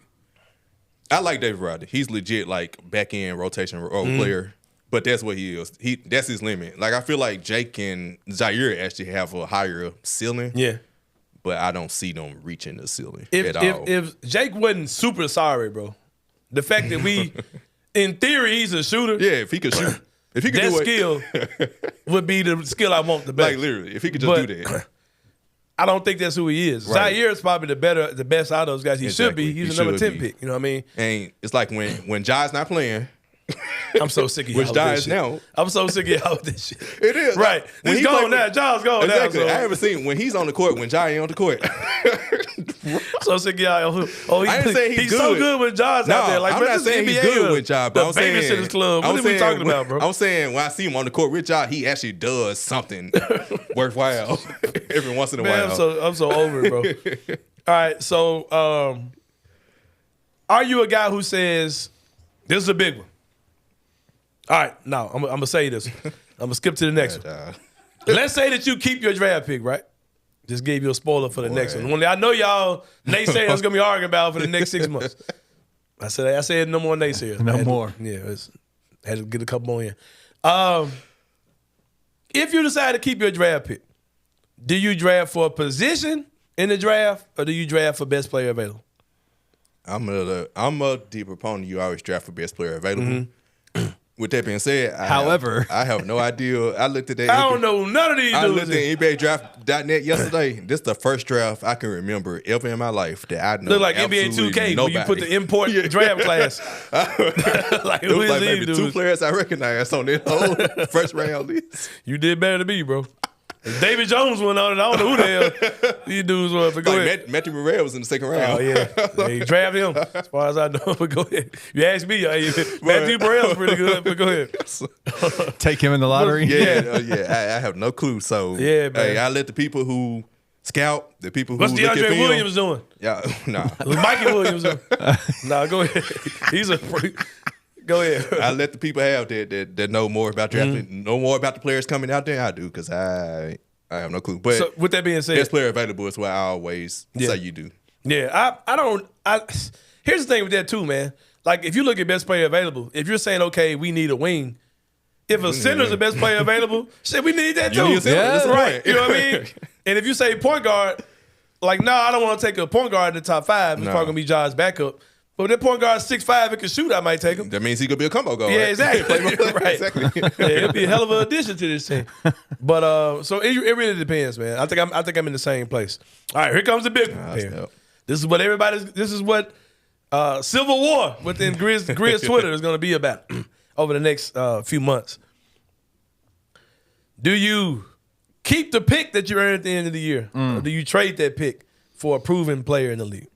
I like David Roddy. He's legit like back end rotation role player, but that's what he is. That's his limit. Like I feel like Jake and Zaire actually have a higher ceiling. Yeah. but I don't see them reaching the ceiling If at all. if Jake wasn't super sorry, bro, the fact that we, in theory, he's a shooter. Yeah, if he could shoot, if he could that do it, skill would be the skill I want the best. like literally, if he could just do that. I don't think that's who he is. Right. Zaire is probably the best out of those guys. He should be. Exactly. He's He a number should 10 be. pick. You know what I mean? And it's like when Jai's not playing, I'm so sick of y'all which with Jai this is shit. now. I'm so sick of y'all with this shit. It is Right. like, when He's he gone play- now. John's gone Exactly. now. So. I haven't seen when he's on the court when Jai ain't on the court. So sick of y'all. Oh, I ain't saying he's so good. good when John's No, out there. Like, I'm bro, not this saying he's NBA good or with Jai, but the I'm saying Babysitter's Club. What I'm are we saying talking about, bro? I'm saying when I see him on the court with Jai, he actually does something worthwhile every once in a Man, while. I'm so over it, bro. All right, so are you a guy who says this is a big one? All right, now I'm gonna say this. I'm gonna skip to the next one. Let's say that you keep your draft pick, right? Just gave you a spoiler for the next one. One that I know y'all naysayers gonna be arguing about for the next 6 months. I said no more naysayers. No more. Had to get a couple more in. If you decide to keep your draft pick, do you draft for a position in the draft or do you draft for best player available? I'm a deep proponent. You always draft for best player available. With that being said, I have no idea. I looked at that. I don't know none of these I dudes. looked at NBADraft.net yesterday. This is the first draft I can remember ever in my life that I know. Look like NBA absolutely 2K nobody. when you put the import draft class. Like, It who was is like these maybe dudes? 2 players I recognized on that whole first round list. You did better than me, bro. If David Jones went on it. I don't know who the hell these dudes were. But go ahead. Matthew Morant was in the second round. Oh, yeah. He drafted him, as far as I know. But go ahead. You asked me. Matthew Burrell's pretty good, but go ahead. Take him in the lottery. I have no clue. So Yeah, man. hey, I let the people who scout, the people who What's look at DeAndre film. Williams doing? Yeah, nah. What's Mikey Williams doing? Nah, go ahead. He's a freak. Go ahead. I let the people have that know more about drafting, know more about the players coming out there. I do because I have no clue. But So, with that being said, best player available is what I always say you do. yeah, I don't. Here's the thing with that too, man. Like if you look at best player available, if you're saying okay, we need a wing. If a center's the best player available, shit, we need that too. You need a center. Yeah. That's the Right. point. You know what I mean? And if you say point guard, like, no, I don't want to take a point guard in the top 5. It's No. probably going to be John's backup. But if that point guard's 6'5", it can shoot, I might take him. That means he could be a combo guard. Yeah, right? exactly. Right. Exactly. Yeah, it'd be a hell of an addition to this team. But so it really depends, man. I think I'm in the same place. All right, here comes the big one. here. dope. This is what civil war within Grizz Twitter is going to be about over the next few months. Do you keep the pick that you earned at the end of the year, or do you trade that pick for a proven player in the league?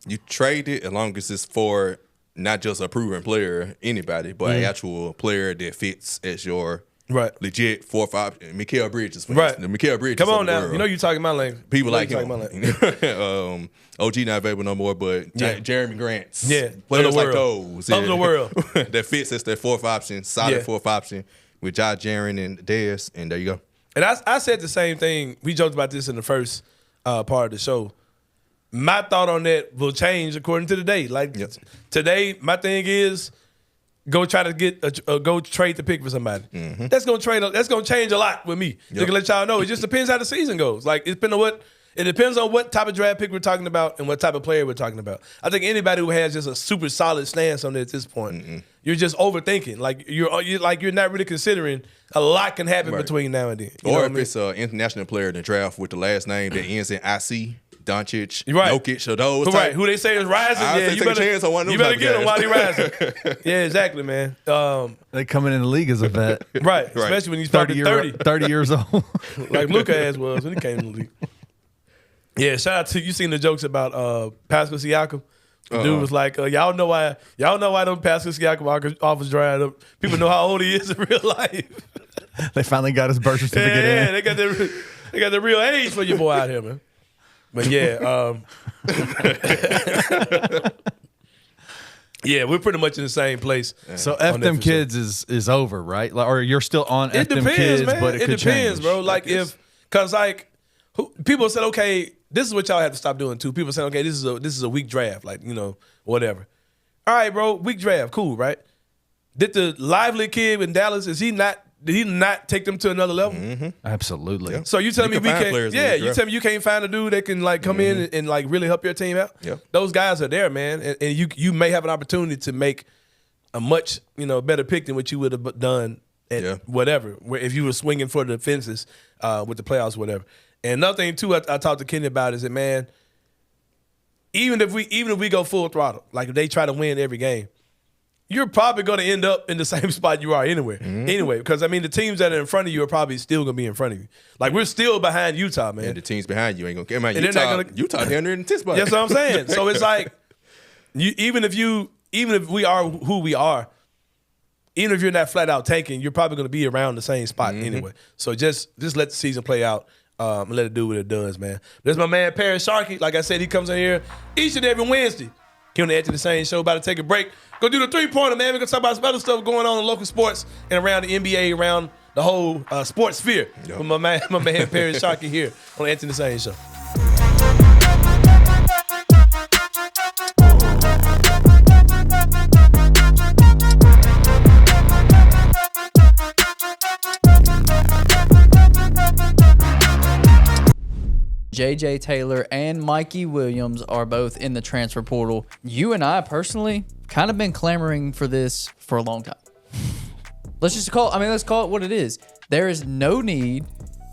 You trade it as long as it's for not just a proven player, anybody, but an actual player that fits as your Right. legit 4-5 option. Mikal Bridges, for Right. instance. Mikal Bridges. Come of on the now. world. You know you're talking my language. People like you him. talking my language. OG not available no more, but Yeah. Jeremy Grant's. Yeah. Players Of the like world. those. Of the world. that fits as their 4th option, solid Yeah. 4th option with Josh Jaren and Dez, and there you go. And I said the same thing. We joked about this in the first part of the show. My thought on that will change according to the day. Like today, my thing is go try to get go trade the pick for somebody. That's gonna change a lot with me. Just to let y'all know, it just depends how the season goes. Like it depends on what type of draft pick we're talking about and what type of player we're talking about. I think anybody who has just a super solid stance on it at this point, you're just overthinking. Like you're not really considering a lot can happen between now and then. You know Or what if I mean? it's an international player in the draft with the last name that ends in IC, Doncic, Right. Jokic, or those Right, type. who they say is rising. I'll Yeah, say you take a better, chance on one of you them better get him while type he guys. rising. Yeah, exactly, man. They coming in the league as a vet. Right, especially when he's fucking 30, years old. like Luka ass was when he came in the league. Yeah, shout out to you. Seen the jokes about Pascal Siakam. The dude was like, y'all know why them Pascal Siakam offers dried up. People know how old he is in real life. They finally got his birth certificate Yeah, in. they got the real age for your boy out here, man. But yeah, yeah, we're pretty much in the same place. So on F that them for sure. kids is over, right? Like, or you're still on It F them depends, kids, man. but it could depends, change. bro. Like because people said, okay, this is what y'all have to stop doing too. People said, okay, this is a weak draft, like whatever. All right, bro, weak draft, cool, right? Did the lively kid in Dallas, is he not did he not take them to another level? Absolutely. Yeah. So you telling me can we find can't? players in Yeah, the you draft. tell me you can't find a dude that can like come in and like really help your team out? Yep. Those guys are there, man, and you may have an opportunity to make a much better pick than what you would have done at whatever. If you were swinging for the fences with the playoffs, whatever. And another thing too, I talked to Kenny about is that, man, even if we go full throttle, like if they try to win every game, you're probably going to end up in the same spot you are anyway. Anyway, because I mean, the teams that are in front of you are probably still going to be in front of you. Like we're still behind Utah, man. And the teams behind you ain't gonna care. Man, And they're not gonna- Utah 110 spots. That's what I'm saying. So it's like, even if we are who we are, even if you're not flat out tanking, you're probably going to be around the same spot anyway. So just let the season play out and let it do what it does, man. There's my man Paris Sharkey. Like I said, he comes in here each and every Wednesday. Here on the Anthony Sain Show, about to take a break. Go do the 3-pointer, man. We're going to talk about some other stuff going on in local sports and around the NBA, around the whole sports sphere. With my man Paris Sharkey here on the Anthony Sain Show. JJ Taylor and Mikey Williams are both in the transfer portal. You and I personally kind of been clamoring for this for a long time. Let's call it what it is. There is no need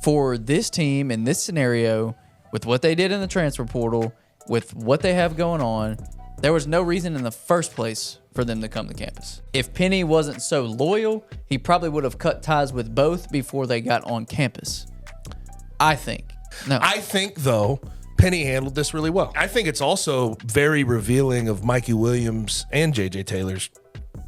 for this team in this scenario with what they did in the transfer portal, with what they have going on. There was no reason in the first place for them to come to campus. If Penny wasn't so loyal, he probably would have cut ties with both before they got on campus. I think. No. I think, though, Penny handled this really well. I think it's also very revealing of Mikey Williams and J.J. Taylor's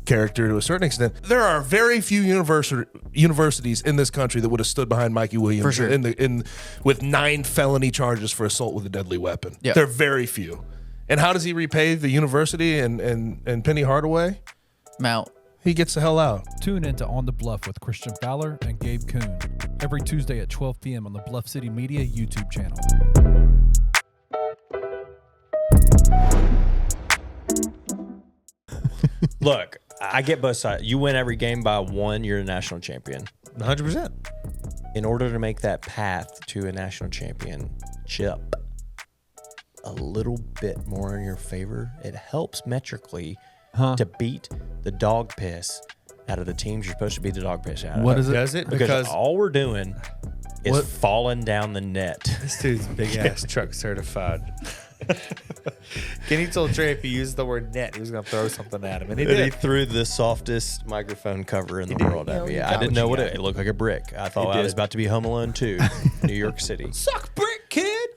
character to a certain extent. There are very few universities in this country that would have stood behind Mikey Williams For sure. with 9 felony charges for assault with a deadly weapon. Yeah. They're very few. And how does he repay the university and Penny Hardaway? Mount. He gets the hell out. Tune into On the Bluff with Christian Fowler and Gabe Kuhn every Tuesday at 12 p.m. on the Bluff City Media YouTube channel. Look, I get both sides. You win every game by 1, you're a national champion. 100%. In order to make that path to a national championship a little bit more in your favor, it helps metrically to beat the dog piss out of the teams you're supposed to beat the dog piss out of. What is it? Does it? Because all we're doing is falling down the net. This dude's big ass truck certified. Kenny told Trey if he used the word net, he was going to throw something at him. And he And did. he threw the softest microphone cover in the world at me. I didn't know what it looked like a brick. I thought I was about to be Home Alone 2, New York City. Suck brick, kid.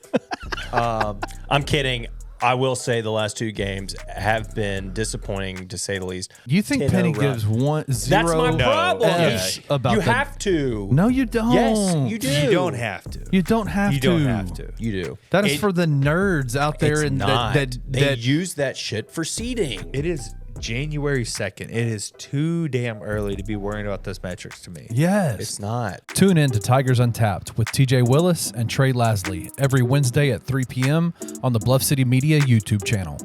I'm kidding. I will say the last 2 games have been disappointing, to say the least. You think 10-0 Penny run. gives 0 That's my problem. F's about You the- have to. No, you don't. Yes, you do. You don't have to. You don't have You to. don't have to. You do. That is for the nerds out there, It's and not. that They use that shit for seeding. It is January 2nd. It is too damn early to be worrying about those metrics to me. yes. It's not. Tune in to Tigers Untapped with TJ Willis and Trey Lasley every Wednesday at 3 p.m. on the Bluff City Media YouTube channel.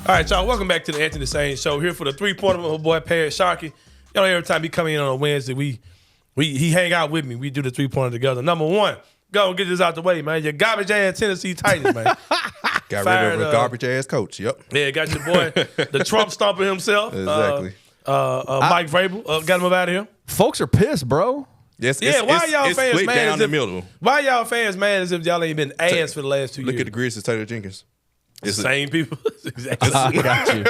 All right, y'all, welcome back to the Anthony Sain Show. Here for the 3-pointer with my boy Paris Sharkey. You know, every time he come in on a Wednesday, he hang out with me. We do the 3-pointer together. Number 1, go get this out the way, man. Your garbage ass Tennessee Titans, man. Got Fired, rid of a garbage ass coach. Yep. Yeah, got your boy, the Trump stomper himself. Exactly. Mike Vrabel. Got him up out of here. Folks are pissed, bro. Yes, Yeah, why y'all it's fans split mad down as the if middle. Why y'all fans mad as if y'all ain't been ass for the last 2 years? Look at the Grizzlies, Taylor Jenkins. It's Same people. Exactly. I got you.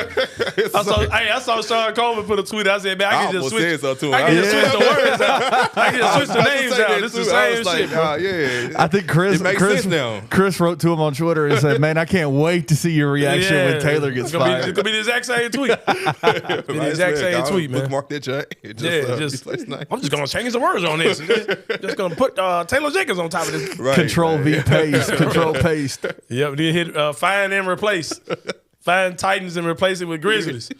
I saw Sean Coleman put a tweet. I said, man, I can just switch. Said so too. I can just switch the words out. I can just switch the names out. This is the same shit, bro. Yeah. I think Chris sense now. Chris wrote to him on Twitter and said, "Man, I can't wait to see your reaction when Taylor gets fired." It's gonna be the exact same tweet. The exact same tweet, man. Bookmark that chat. I'm just gonna change the words on this. Just gonna put Taylor Jenkins on top of this. Right, Control V paste. Control paste. Yep. Then hit find and replace. Find Titans and replace it with Grizzlies.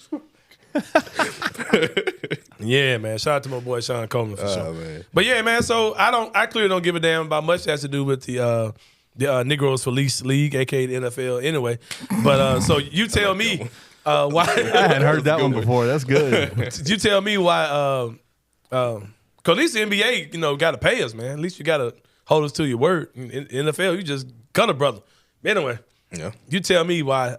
Yeah, man. Shout out to my boy Sean Coleman for sure. Man. But yeah, man. So I clearly don't give a damn about much that has to do with the Negroes for Lease League, aka the NFL. Anyway, but so you tell me why? I hadn't heard that one before. That's good. You tell me why? Cause at least the NBA, got to pay us, man. At least you got to hold us to your word. In NFL, you just got a brother. Anyway, Yeah. you tell me why.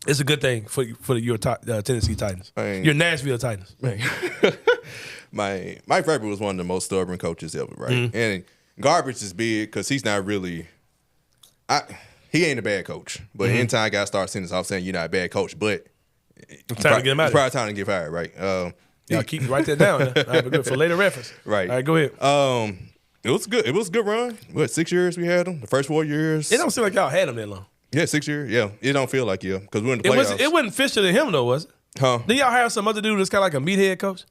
It's a good thing for your Tennessee Titans. Your Nashville Titans. Mike Vrabel was one of the most stubborn coaches ever, right? And garbage is big because he's not really. He ain't a bad coach, but anytime guys start saying this, I'm saying you're not a bad coach, but It's time to get him out. It's probably time to get fired, right? Y'all write that down. Good for later reference. Right. All right, go ahead. It was good. It was a good run. What, 6 years we had him? The first 4 years. It don't seem like y'all had him that long. Yeah, 6 years. Yeah, it don't feel like because we're in the playoffs. It wasn't Fisher to him though, was it? Huh? Did y'all have some other dude that's kind of like a meathead coach?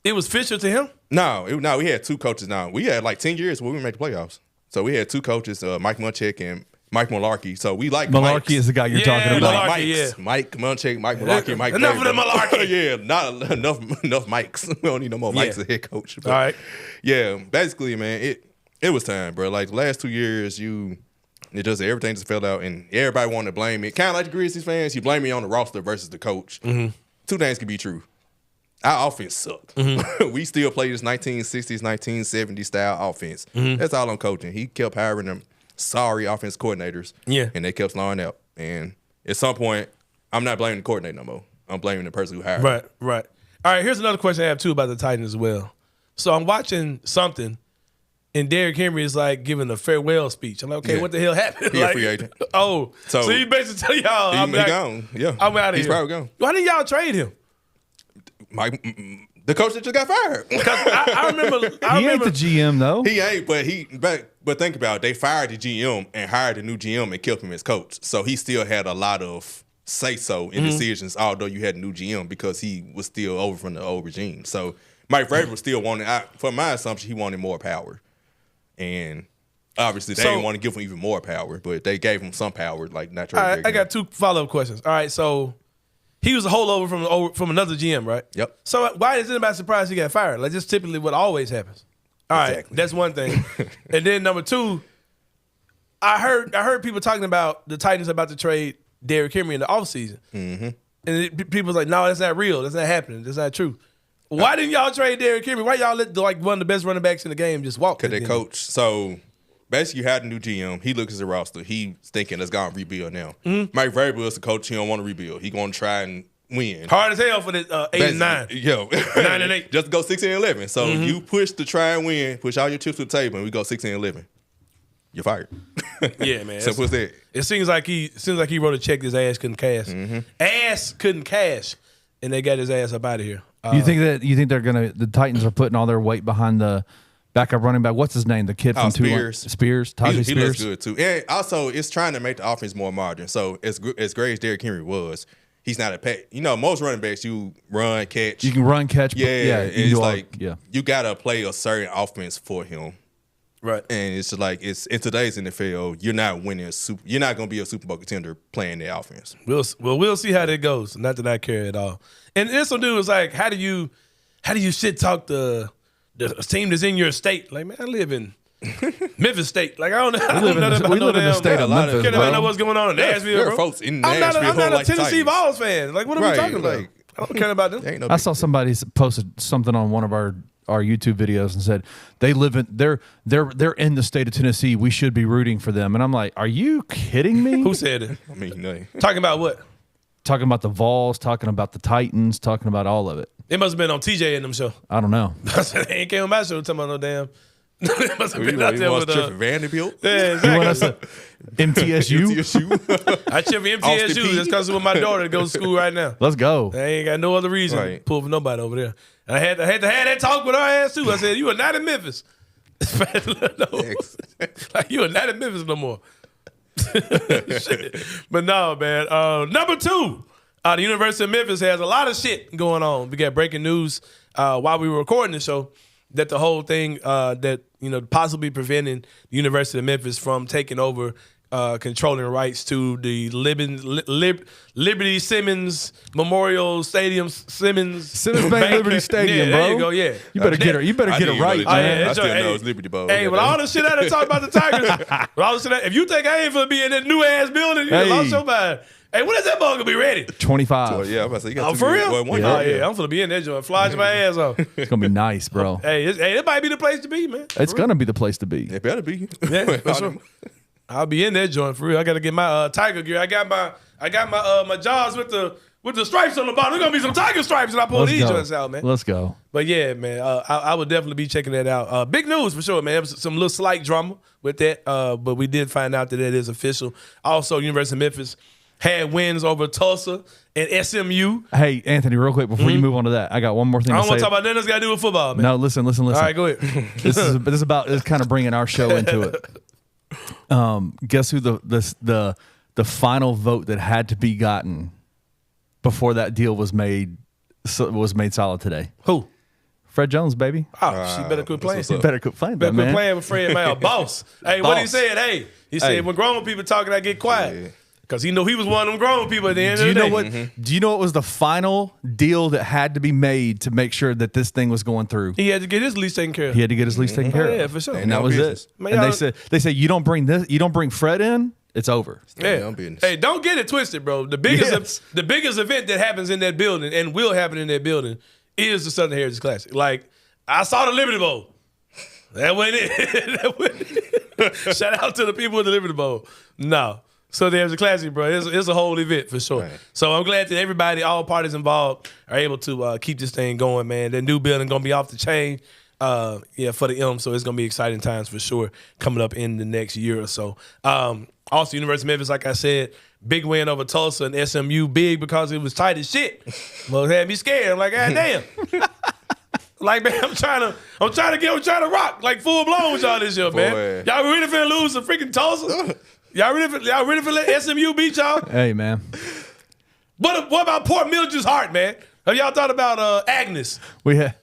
It was Fisher to him? No, we had two coaches now. We had like 10 years when we made the playoffs. So we had two coaches, Mike Munchak and Mike Mularkey. So we like Mularkey is the guy you're talking about. Mikes. Mike Munchak, Mike Mularkey, Mike. Enough of the Mularkey. Yeah, not enough Mikes. We don't need no more Mikes as head coach. But, all right. Yeah, basically, man, it was time, bro. Like the last 2 years, everything just fell out, and everybody wanted to blame me. Kind of like the Grizzlies fans, you blame me on the roster versus the coach. Mm-hmm. Two things can be true. Our offense sucked. Mm-hmm. We still play this 1960s, 1970s style offense. Mm-hmm. That's all I'm coaching. He kept hiring them sorry offense coordinators. Yeah. And they kept slowing out. And at some point, I'm not blaming the coordinator no more. I'm blaming the person who hired him. Right. All right, here's another question I have, too, about the Titans as well. So I'm watching something, and Derrick Henry is, like, giving a farewell speech. I'm like, okay, what the hell happened? He's a free agent. Oh, so you basically tell y'all, I'm gone. Yeah. I'm out of here. He's probably gone. Why didn't y'all trade him? The coach that just got fired. I remember. He ain't the GM though. He ain't, but think about it. They fired the GM and hired a new GM and kept him as coach. So he still had a lot of say-so in decisions, although you had a new GM because he was still over from the old regime. So Mike Vrabel still wanted, for my assumption, he wanted more power. And obviously they didn't want to give him even more power, but they gave him some power, like not. All right, I got two follow-up questions. All right, so he was a holdover from another GM, right? Yep. So why is anybody surprised he got fired? Like, that's typically what always happens. All right, that's one thing. And then number two, I heard people talking about the Titans about to trade Derrick Henry in the offseason. Mm-hmm. And people was like, no, that's not real. That's not happening. That's not true. Why didn't y'all trade Derrick Henry? Why y'all let one of the best running backs in the game just walk? Because they coach. So basically, you had a new GM. He looks at the roster. He's thinking it's going to rebuild now. Mm-hmm. Mike Vrabel is the coach. He don't want to rebuild. He going to try and win. Hard as hell for the 8 and 9. Yo, 9 and 8. Just go 6 and 11. So you push to try and win, push all your chips to the table, and we go 6 and 11. You're fired. Yeah, man. Simple as that. It seems like he wrote a check his ass couldn't cash. Mm-hmm. Ass couldn't cash, and they got his ass up out of here. You think the Titans are putting all their weight behind the backup running back? What's his name? The kid from Spears. Tajay Spears. He looks good too. And also, it's trying to make the offense more modern. So as great as Derrick Henry was, he's not a pet. Most running backs you run, catch. You can run, catch. Yeah, it's you got to play a certain offense for him. Right. And it's like in today's NFL, you're not winning you're not going to be a Super Bowl contender playing that offense. We'll see how that goes. Not that I care at all. And this one dude was like, how do you shit talk the team that's in your state? Like, man, I live in Memphis State. Like, I don't know. We live in the state of Memphis. Can't know what's going on in Nashville, there bro. are folks in Nashville. I'm not a like Tennessee Titans. Vols fan. Like, what are we talking about? I don't care about them. I saw somebody posted something on one of our YouTube videos and said they're in the state of Tennessee. We should be rooting for them. And I'm like, are you kidding me? Who said it? I mean, no. Talking about what? Talking about the Vols, talking about the Titans, talking about all of it. It must have been on TJ and them show. I don't know. They ain't came on my show talking about no damn They must have You been out there want with to trip for Vanderbilt? Yeah, You want exactly. us to MTSU? TSU? I cheer for Austin MTSU. Peay. That's because of my daughter that goes to school right now. Let's go. I ain't got no other reason to Right. pull for nobody over there. And I had to have that talk with her ass too. I said, "You are not in Memphis." No. Like you are not in Memphis no more. Shit. But no, man. Number 2, the University of Memphis has a lot of shit going on. We got breaking news while we were recording the show that the whole thing that possibly preventing the University of Memphis from taking over controlling rights to the Liberty Simmons Memorial Stadium, Simmons Bank Liberty Stadium, yeah, bro. There you go. Yeah, You better get it. You better I get didn't it even right, know man. that. I Yeah, still hey, know it's Liberty Bowl. Hey, with all the shit I done talked about the Tigers, with all the shit if you think I ain't gonna be in that new ass building, you lost your mind. Hey, when is that ball gonna be ready? 25. Yeah, I'm about to say, you got Oh, two for years. real? Well, one Oh year. yeah, I'm gonna be in that joint, flying my ass off. It's gonna be nice, bro. Hey, it might be the place to be, man. It's gonna be the place to be. It better be. Yeah, for sure. I'll be in that joint for real. I gotta get my Tiger gear. I got my jaws with the stripes on the bottom. There's gonna be some Tiger stripes when I pull Let's these go. joints out, man. Let's go. But yeah, man, I would definitely be checking that out. Big news for sure, man. There was some little slight drama with that, but we did find out that it is official. Also, University of Memphis had wins over Tulsa and SMU. Hey, Anthony, real quick before you move on to that, I got one more thing I to don't want say. to talk about nothing that's got to do with football, man. No, listen. All right, go ahead. This is kind of bringing our show into it. Guess who the final vote that had to be gotten before that deal was made solid today? Who? Fred Jones, baby. Oh, she better quit playing. what's up. Better quit playing, Better that, quit man. playing with Fred, man. Boss. Hey, what he Boss. said? Hey, he said Hey. when grown people talking, I get quiet. Because he knew he was one of them grown people at the end Do of you the know day. what? Do you know what was the final deal that had to be made to make sure that this thing was going through? He had to get his lease taken care of. He had to get his lease taken care of. Yeah, for sure. And that was business. it. Man, And y'all- they said you don't bring Fred in, it's over. Yeah. I'm business. Hey, don't get it twisted, bro. The biggest event that happens in that building and will happen in that building is the Southern Heritage Classic. Like, I saw the Liberty Bowl. That wasn't it. That wasn't it. Shout out to the people at the Liberty Bowl. No. So there's a classic, bro. It's a whole event for sure. Right. So I'm glad that everybody, all parties involved, are able to keep this thing going, man. The new building gonna be off the chain, for the M. So it's gonna be exciting times for sure coming up in the next year or so. Also, University of Memphis, like I said, big win over Tulsa and SMU, big because it was tight as shit. Well, it had me scared. I'm like, God damn. Like, man, I'm trying to rock like full blown with y'all this year, man. Boy. Y'all really finna lose to freaking Tulsa? Y'all really finna let SMU beat y'all? Hey, man. What about Port Mildred's heart, man? Have y'all thought about Agnes? We had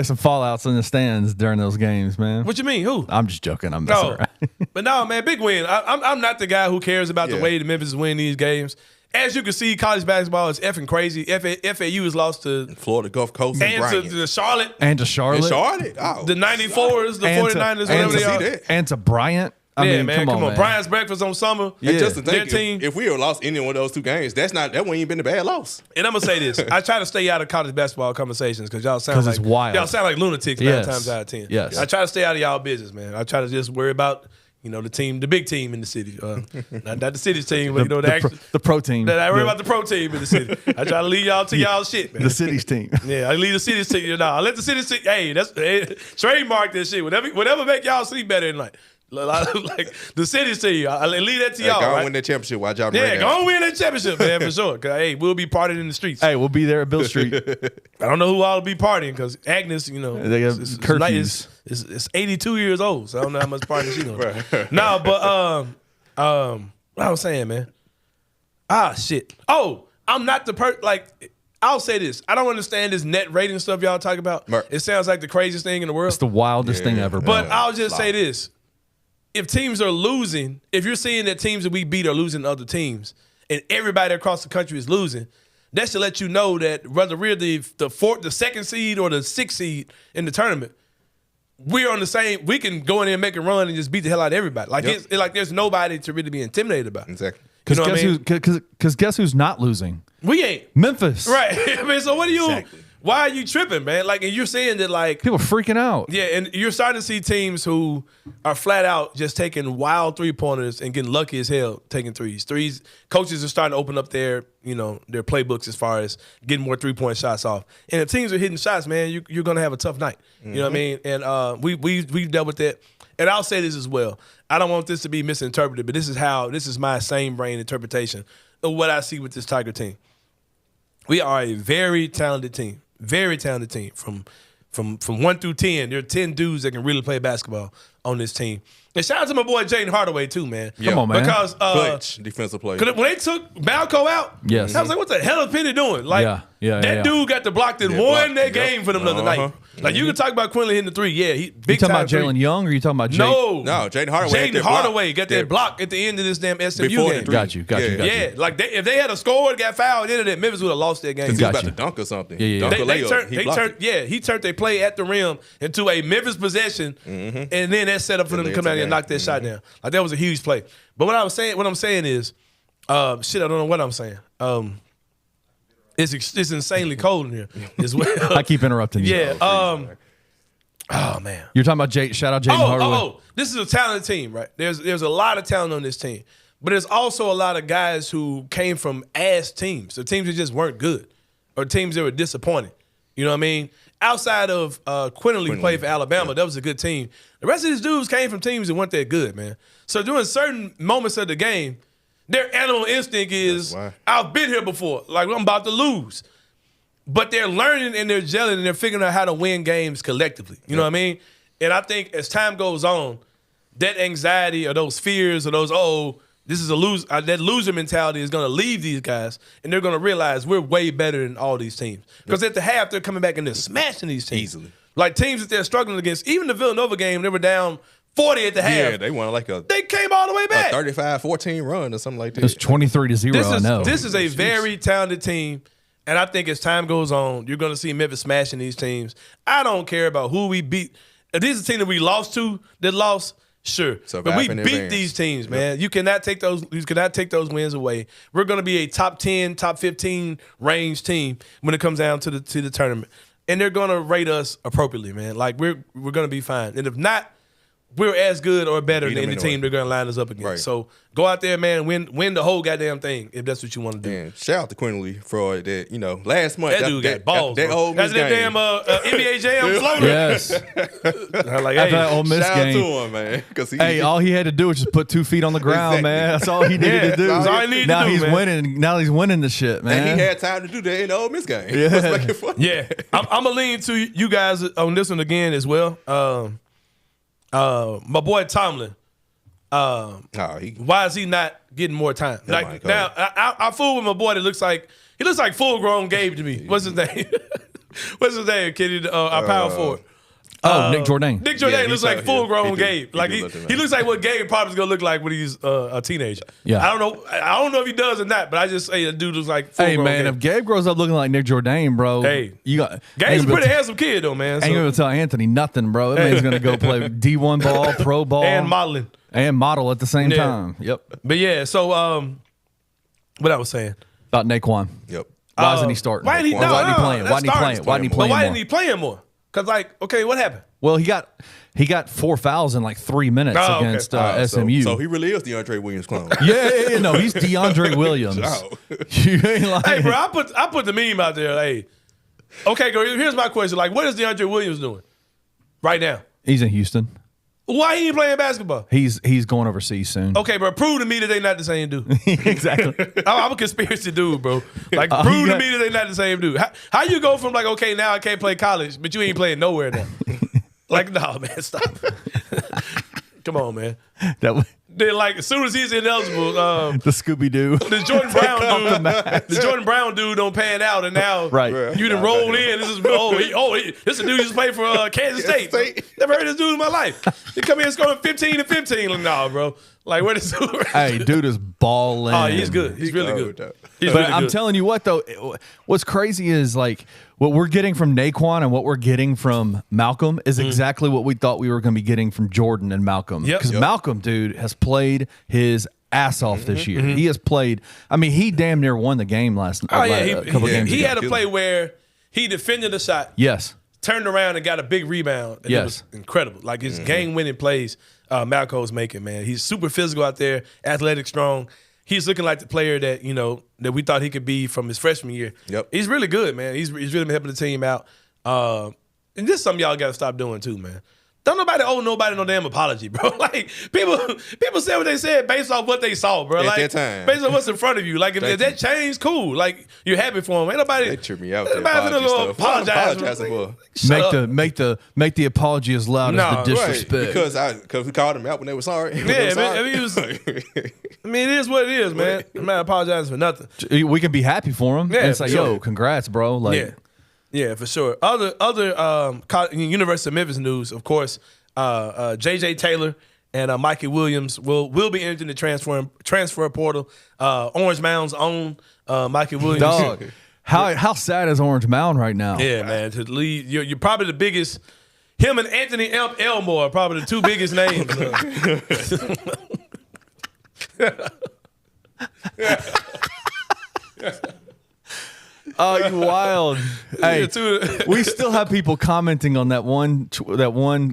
some fallouts in the stands during those games, man. What you mean? Who? I'm just joking. I'm messing No, around. but no, man, big win. I'm not the guy who cares about the Yeah. way the Memphis win these games. As you can see, college basketball is effing crazy. FAU has lost to Florida Gulf Coast and and to Bryant. the Charlotte, And to Charlotte. And Charlotte? Oh. the 94s, the And to- 49ers, and whatever to they are. see that. And to Bryant. I Yeah, mean, man, come on. Brian's breakfast on summer. Yeah. And just to Their think, team. if we had lost any one of those two games, that wouldn't even been a bad loss. And I'm gonna say this: I try to stay out of college basketball conversations because y'all sound 'Cause like it's wild. Y'all sound like lunatics Yes. 9 times out of 10. Yes. I try to stay out of y'all business, man. I try to just worry about the big team in the city, not the city's team, but The pro team. I worry The- about the pro team in the city. I try to leave y'all to y'all shit, man. the city's team. Yeah, I leave the city's team. I let the city's team. Hey, trademark this shit. Whatever make y'all sleep better in life. Like the city's team. I leave that to y'all. Go Right? win that championship. Watch out. Yeah, go on win that championship, man, for sure. Cause we'll be partying in the streets. Hey, we'll be there at Bill Street. I don't know who all will be partying because Agnes, They have curfews. It's 82 years old, so I don't know how much partying she's gonna do. No, but what I was saying, man. Shit. Oh, I'm not the I'll say this. I don't understand this net rating stuff y'all talk about. Right. It sounds like the craziest thing in the world. It's the wildest thing ever, bro. But I'll just say this. If teams are losing, if you're seeing that teams that we beat are losing to other teams, and everybody across the country is losing, that should let you know that whether we're the second seed or the sixth seed in the tournament, we're on the same. We can go in there and make a run and just beat the hell out of everybody. Like it's like there's nobody to really be intimidated about. Exactly. You know what I mean? Because guess who's not losing? We ain't. Memphis. Right. I mean, so what do you why are you tripping, man? Like, and you're saying that, like, People are freaking out. yeah, and you're starting to see teams who are flat out just taking wild 3-pointers and getting lucky as hell taking threes. Coaches are starting to open up their playbooks as far as getting more 3-point shots off. And if teams are hitting shots, man, you're going to have a tough night. You know what I mean? And we've dealt with that. And I'll say this as well. I don't want this to be misinterpreted, but this is my same brain interpretation of what I see with this Tiger team. We are a very talented team. Very talented team. From 1 through 10, there are 10 dudes that can really play basketball on this team. And shout out to my boy Jaden Hardaway too, man. Yeah. Come on, man. Because Clutch defensive play. when they took Malco out, Yes. I was like, what the hell is Penny doing? Like, that dude got the block that won that game for them the other night. Like, you can talk about Quinley hitting the three. Yeah, he big You talking time about Jalen three. Young or you talking about Jay? No, Jaden Hardaway. Jaden Hardaway got that block at the end of this damn SMU Before the game. three. Got you. Yeah, like if they had a score, got fouled at the end of that, Memphis would have lost that game. He was Got about you. to dunk or something. Yeah. Dunk a They layup. he turned their play at the rim into a Memphis possession, and then that set up for them to come out and knock that shot down. Like, that was a huge play. But what I'm saying is, I don't know what I'm saying. It's insanely cold in here as well. I keep interrupting you. Yeah. Oh man. You're talking about shout out Jaden Hardaway. This is a talented team, right? There's a lot of talent on this team, but there's also a lot of guys who came from ass teams, so teams that just weren't good, or teams that were disappointing. You know what I mean? Outside of Quinterly, who played for Alabama, that was a good team. The rest of these dudes came from teams that weren't that good, man. So during certain moments of the game, their animal instinct is, I've been here before. Like, I'm about to lose. But they're learning and they're gelling and they're figuring out how to win games collectively. You know what I mean? And I think as time goes on, that anxiety or those fears or those, this is a that loser mentality is going to leave these guys, and they're going to realize we're way better than all these teams. Because at the half, they're coming back and they're smashing these teams. Easily. Like teams that they're struggling against. Even the Villanova game, they were down 40 at the half. Yeah, they won they came all the way back. 35-14 run or something like that. It was 23-0. I know. This is a very talented team, and I think as time goes on, you're going to see Memphis smashing these teams. I don't care about who we beat. If this is a team that we lost to, sure. But we beat these teams, man. Yep. You cannot take those wins away. We're going to be a top 10, top 15 range team when it comes down to the tournament. And they're going to rate us appropriately, man. Like, we're going to be fine. And if not, we're as good or better than any team they're going to line us up against. Right. So go out there, man, win the whole goddamn thing if that's what you want to do. And shout out to Quinterly for that. Last month that dude got balls. That Ole Miss game. That's that damn NBA Jam floater. Yes. Like, after that Ole Miss shout game. out to him, man. Hey, all he had to do was just put 2 feet on the ground, man. That's all he needed to do. That's all he needed now to do, he's man. winning. Now he's winning the shit, man. And he had time to do that in the Ole Miss game. Yeah. Yeah. I'm going to lean to you guys on this one again as well. My boy Tomlin. Why is he not getting more time? Like, now, I fool with my boy that looks like full grown Gabe to me. What's his name? What's his name, Kitty? Our power forward. Nick Jourdain. Nick Jourdain looks like full grown Gabe. Like he looks like what Gabe probably is gonna look like when he's a teenager. Yeah. I don't know if he does or not, but I just say the dude looks like full grown man, Gabe. if Gabe grows up looking like Nick Jourdain, bro, Gabe's a pretty handsome kid though, man. Ain't gonna tell Anthony nothing, bro. That man's gonna go play D1 ball, pro ball, and modeling and model at the same time. Yep. But yeah, so what I was saying about Naquan. Yep. Why isn't he starting? Why didn't he playing? Why didn't he playing? Why didn't he play? Why didn't he play him more? Because okay, what happened? Well, he got 4 fouls in like 3 minutes against SMU. So he really is DeAndre Williams clone. Yeah, no, he's DeAndre Williams. You ain't like, hey, bro, I put the meme out there. Hey, okay, girl, here's my question. Like, what is DeAndre Williams doing right now? He's in Houston. Why he ain't playing basketball? He's going overseas soon. Okay, bro, prove to me that they not the same dude. Exactly. I'm a conspiracy dude, bro. Like, prove to me that they not the same dude. How you go from like, okay, now I can't play college, but you ain't playing nowhere now? Like, no, man, stop. Come on, man. Then, like, as soon as he's ineligible, the Scooby Doo, the Jordan Brown dude, the Jordan Brown dude don't pan out, and now you done roll in. This is this is a dude who just played for Kansas State. Never heard of this dude in my life. He come here scoring 15 and 15. Like, nah, bro. Like, where this dude? Hey, dude is balling. Oh, he's good. He's really good. I'm telling you what, though, what's crazy is like what we're getting from Naquan and what we're getting from Malcolm is exactly what we thought we were going to be getting from Jordan and Malcolm. Because Malcolm, dude, has played his ass off this year. He has played. I mean, he damn near won the game last night. Oh yeah, he had a play where He defended the shot. Yes. Turned around and got a big rebound. And Yes. It was incredible. Like his game-winning plays Malco's making, man. He's super physical out there, athletic, strong. He's looking like the player that, that we thought he could be from his freshman year. Yep. He's really good, man. He's really been helping the team out. And this is something y'all got to stop doing too, man. Don't nobody owe nobody no damn apology, bro. Like people said what they said based off what they saw, bro. At like that time. based on what's in front of you. Like if that changed, cool. Like you're happy for him. Ain't nobody. They tripped me out. Ain't nobody finna go apologize. For. Make the apology as loud as the Right, disrespect. because we called them out when they were sorry. Yeah, man. It is what it is, man. I'm not apologizing for nothing. We can be happy for him. Yeah, and it's like, for sure. yo, congrats, bro. Like, Yeah, for sure. Other University of Memphis news, of course. JJ Taylor and Mikey Williams will be entering the transfer portal. Orange Mound's own Mikey Williams. dog. How sad is Orange Mound right now? Yeah, man. To lead, you're probably the biggest. Him and Anthony Elmore are probably the two biggest names. Oh, you wild! Hey, we still have people commenting on that one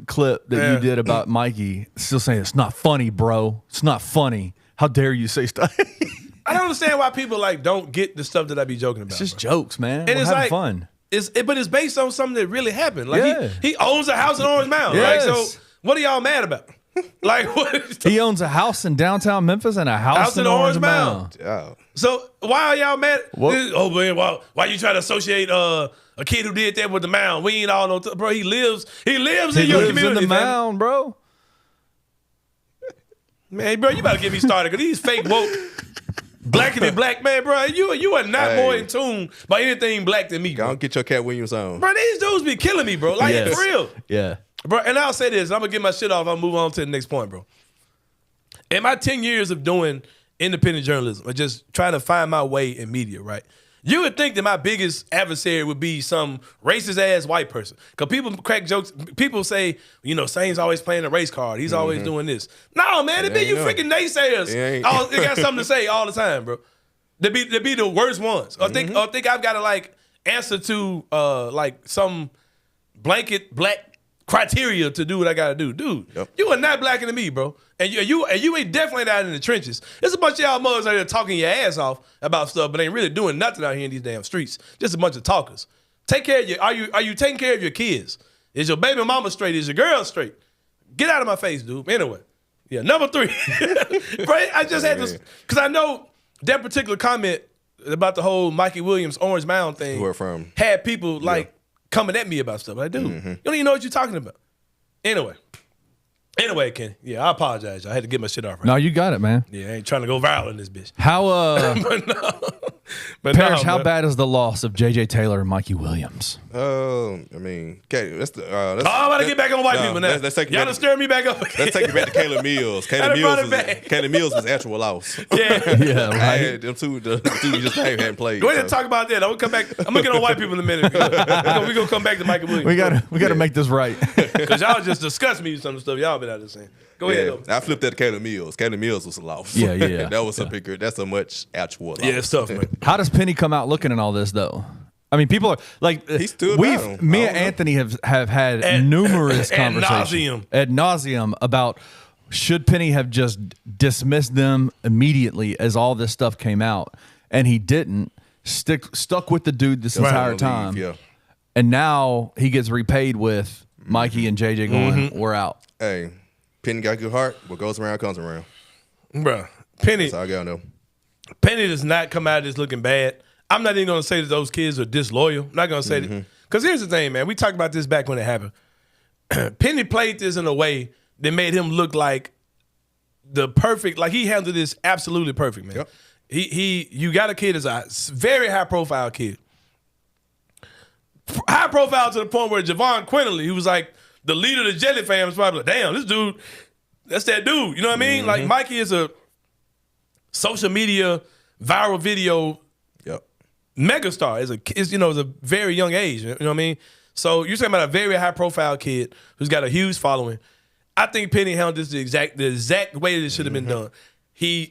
clip that you did about Mikey. Still saying it's not funny, bro. It's not funny. How dare you say stuff? I don't understand why people don't get the stuff that I be joking about. It's just jokes, man. And We're it's having like fun. But it's based on something that really happened. Like Yeah. he owns a house in Orange Mound. Yes. Like, so what are y'all mad about? Like what? He owns a house in downtown Memphis and a house in Orange Mound. Oh. So why are y'all mad? What? Oh man, why you try to associate a kid who did that with the Mound? We ain't all know, bro. He lives in your community, in the fam. Mound, bro. Man, bro, you better get me started because these fake woke blackity black, man, bro. You are not more in tune by anything black than me, Go bro. on, get your Cat Williams on. Bro, these dudes be killing me, bro. Like Yes. for real. Yeah. Bro, and I'll say this, I'm gonna get my shit off. I'll move on to the next point, bro. In my 10 years of doing independent journalism, or just trying to find my way in media, right? You would think that my biggest adversary would be some racist ass white person. Because people crack jokes, people say, Sain's always playing a race card. He's always doing this. No, man, it be you freaking naysayers. They got something to say all the time, bro. They be the worst ones. Or think I've got to answer to some blanket black criteria to do what I gotta do. Dude, you are not blacker than me, bro. And you ain't definitely not in the trenches. There's a bunch of y'all mothers out there talking your ass off about stuff, but ain't really doing nothing out here in these damn streets. Just a bunch of talkers. Take care of are you taking care of your kids? Is your baby mama straight? Is your girl straight? Get out of my face, dude. Anyway. Yeah, number 3. Right? I just had to, because I know that particular comment about the whole Mikey Williams Orange Mound thing had people coming at me about stuff. Like, dude, you don't even know what you're talking about. Anyway, Kenny. Yeah, I apologize. I had to get my shit off right. No, you got it, man. Yeah, I ain't trying to go viral in this bitch. How But Parrish, how bad is the loss of JJ Taylor and Mikey Williams? I mean, okay, I'm about to get back on white people now. Let's take Y'all done stir me back up. Let's take it back to Caleb Mills. Caleb Mills was actual loss. Yeah. Yeah, I right. had them two you just hadn't played. Go ahead and talk about that. I'm gonna come back. I'm gonna get on white people in a minute. We're gonna come back to Michael Williams. We gotta make this right. Because y'all just discussed me with some stuff y'all been out there saying. Go ahead. I flipped that to Caleb Mills. Caleb Mills was a loss. Yeah. That was a bigger. That's a much actual loss. Yeah, it's tough, man. How does Penny come out looking at all this though? I mean, people are like, He stood by him. me and Anthony have had numerous conversations ad nauseum about should Penny have just dismissed them immediately as all this stuff came out, and he didn't. Stuck with the dude this entire time, and now he gets repaid with Mikey and JJ going, we're out. Hey, Penny got a good heart. What goes around comes around. Bruh, Penny. That's all I gotta know. Penny does not come out of this looking bad. I'm not even going to say that those kids are disloyal. I'm not going to say that. Because here's the thing, man. We talked about this back when it happened. Penny played this in a way that made him look like the perfect, like he handled this absolutely perfect, man. Yep. You got a kid that's a very high-profile kid. High profile to the point where Javon Quinterly, who was like the leader of the Jelly fam, was probably like, damn, this dude, that's that dude. You know what I mean? Like Mikey is a social media, viral video megastar. Is a very young age. You know what I mean? So you're talking about a very high profile kid who's got a huge following. I think Penny handled this the exact way that it should have been done. The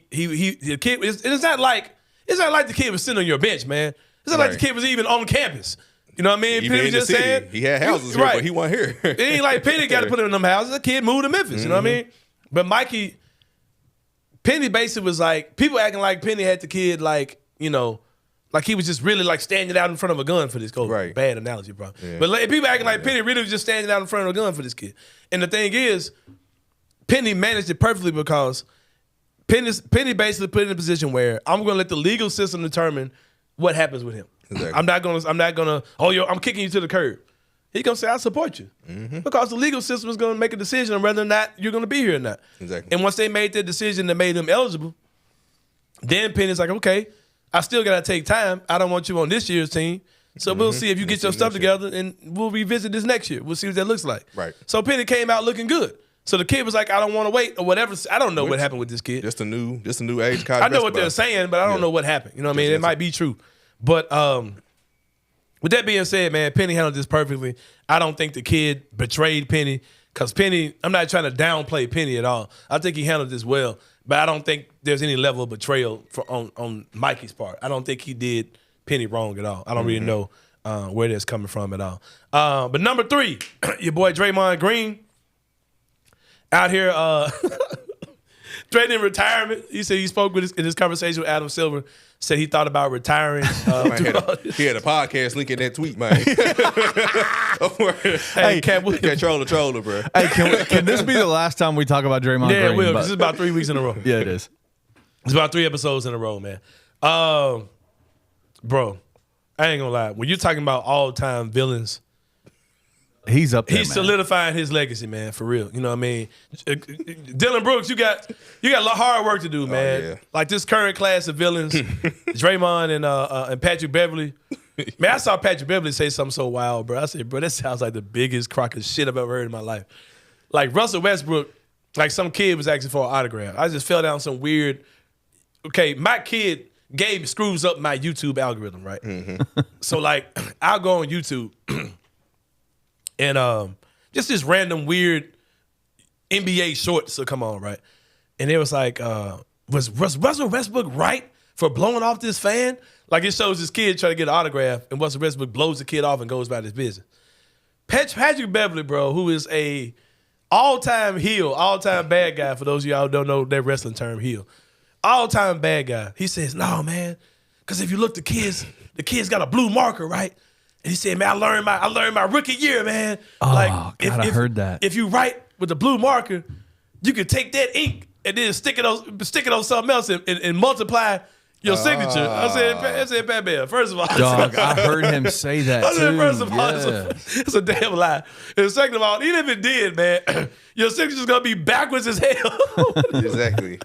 kid. It's not like the kid was sitting on your bench, man. It's not like the kid was even on campus. You know what I mean? Even Penny in was the just city, saying he had houses here, but he wasn't here. It ain't like Penny got to put him in them houses. The kid moved to Memphis. You know what I mean? But Penny basically was like, people acting like Penny had the kid like, you know, like he was just really like standing out in front of a gun for this kid. Right. Bad analogy, bro. Yeah. But like, people acting like Penny really was just standing out in front of a gun for this kid. And the thing is, Penny managed it perfectly because Penny basically put it in a position where I'm going to let the legal system determine what happens with him. Exactly. I'm not gonna. I'm kicking you to the curb. He's gonna say I support you because the legal system is gonna make a decision on whether or not you're gonna be here or not. Exactly. And once they made that decision that made him eligible, then Penny's like, okay, I still gotta take time. I don't want you on this year's team, so we'll see if you get your stuff together, and we'll revisit this next year. We'll see what that looks like. Right. So Penny came out looking good. So the kid was like, I don't want to wait or whatever. I don't know what happened with this kid. Just a new age college. I know what basketball. they're saying, but I don't know what happened. You know what I mean? It might be true. But with that being said, man, Penny handled this perfectly. I don't think the kid betrayed Penny because Penny, I'm not trying to downplay Penny at all. I think he handled this well, but I don't think there's any level of betrayal on Mikey's part. I don't think he did Penny wrong at all. I don't really know where that's coming from at all. But number 3, your boy Draymond Green out here threatening retirement. He said he spoke in his conversation with Adam Silver, said he thought about retiring. He had a podcast link in that tweet, man. Hey, troller, bro. Hey, can this be the last time we talk about Draymond Green? Yeah, it will, because it's about 3 weeks in a row. Yeah, it is. It's about 3 episodes in a row, man. Bro, I ain't gonna lie. When you're talking about all-time villains, he's up there, he's man. solidifying his legacy, man, for real. You know what I mean? Dylan Brooks, you got a lot of hard work to do, man. yeah. Like this current class of villains, Draymond and Patrick Beverly. Man, I saw Patrick Beverly say something so wild, bro. I said, bro, that sounds like the biggest crock of shit I've ever heard in my life. Like Russell Westbrook, like some kid was asking for an autograph. I just fell down some weird. Okay, my kid Gabe screws up my YouTube algorithm, right? So like, I'll go on YouTube. And just this random weird NBA shorts will come on, right? And it was like, was Russell Westbrook right for blowing off this fan? Like it shows this kid trying to get an autograph, and Russell Westbrook blows the kid off and goes about his business. Patrick Beverly, bro, who is a all-time heel, all-time bad guy, for those of y'all who don't know that wrestling term, heel. All-time bad guy. He says, no, man, because if you look, the kid's got a blue marker, right? And he said, man, I learned my rookie year, man. Oh, like, God, I heard that. If you write with the blue marker, you can take that ink and then stick it on something else and multiply your signature. I said, Batman, first of all. Dog, I heard him say that, I said, too. first of all, Yeah. it's a damn lie. And second of all, even if it did, man, your signature's going to be backwards as hell. Exactly.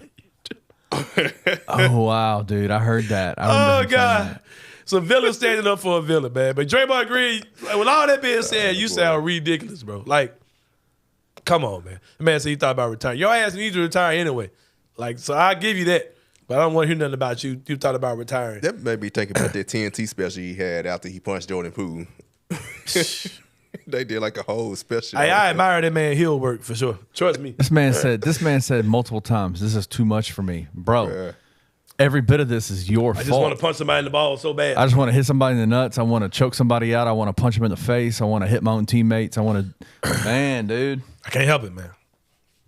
Oh, wow, dude. I heard that. I remember Oh, him saying God. that. So villain standing up for a villain, man. But Draymond Green, like, with all that being said, you sound ridiculous, bro. Like, come on, man. The man said he thought about retiring. Your ass needs to retire anyway. Like, so I'll give you that. But I don't want to hear nothing about you. You thought about retiring. That made me think about that TNT special he had after he punched Jordan Poole. They did like a whole special. Hey, I admire that man heel work for sure. Trust me. This man said multiple times, this is too much for me. Bro, every bit of this is your I fault. just want to punch somebody in the ball so bad. I just want to hit somebody in the nuts. I want to choke somebody out. I want to punch them in the face. I want to hit my own teammates. I want to, man, dude. I can't help it, man.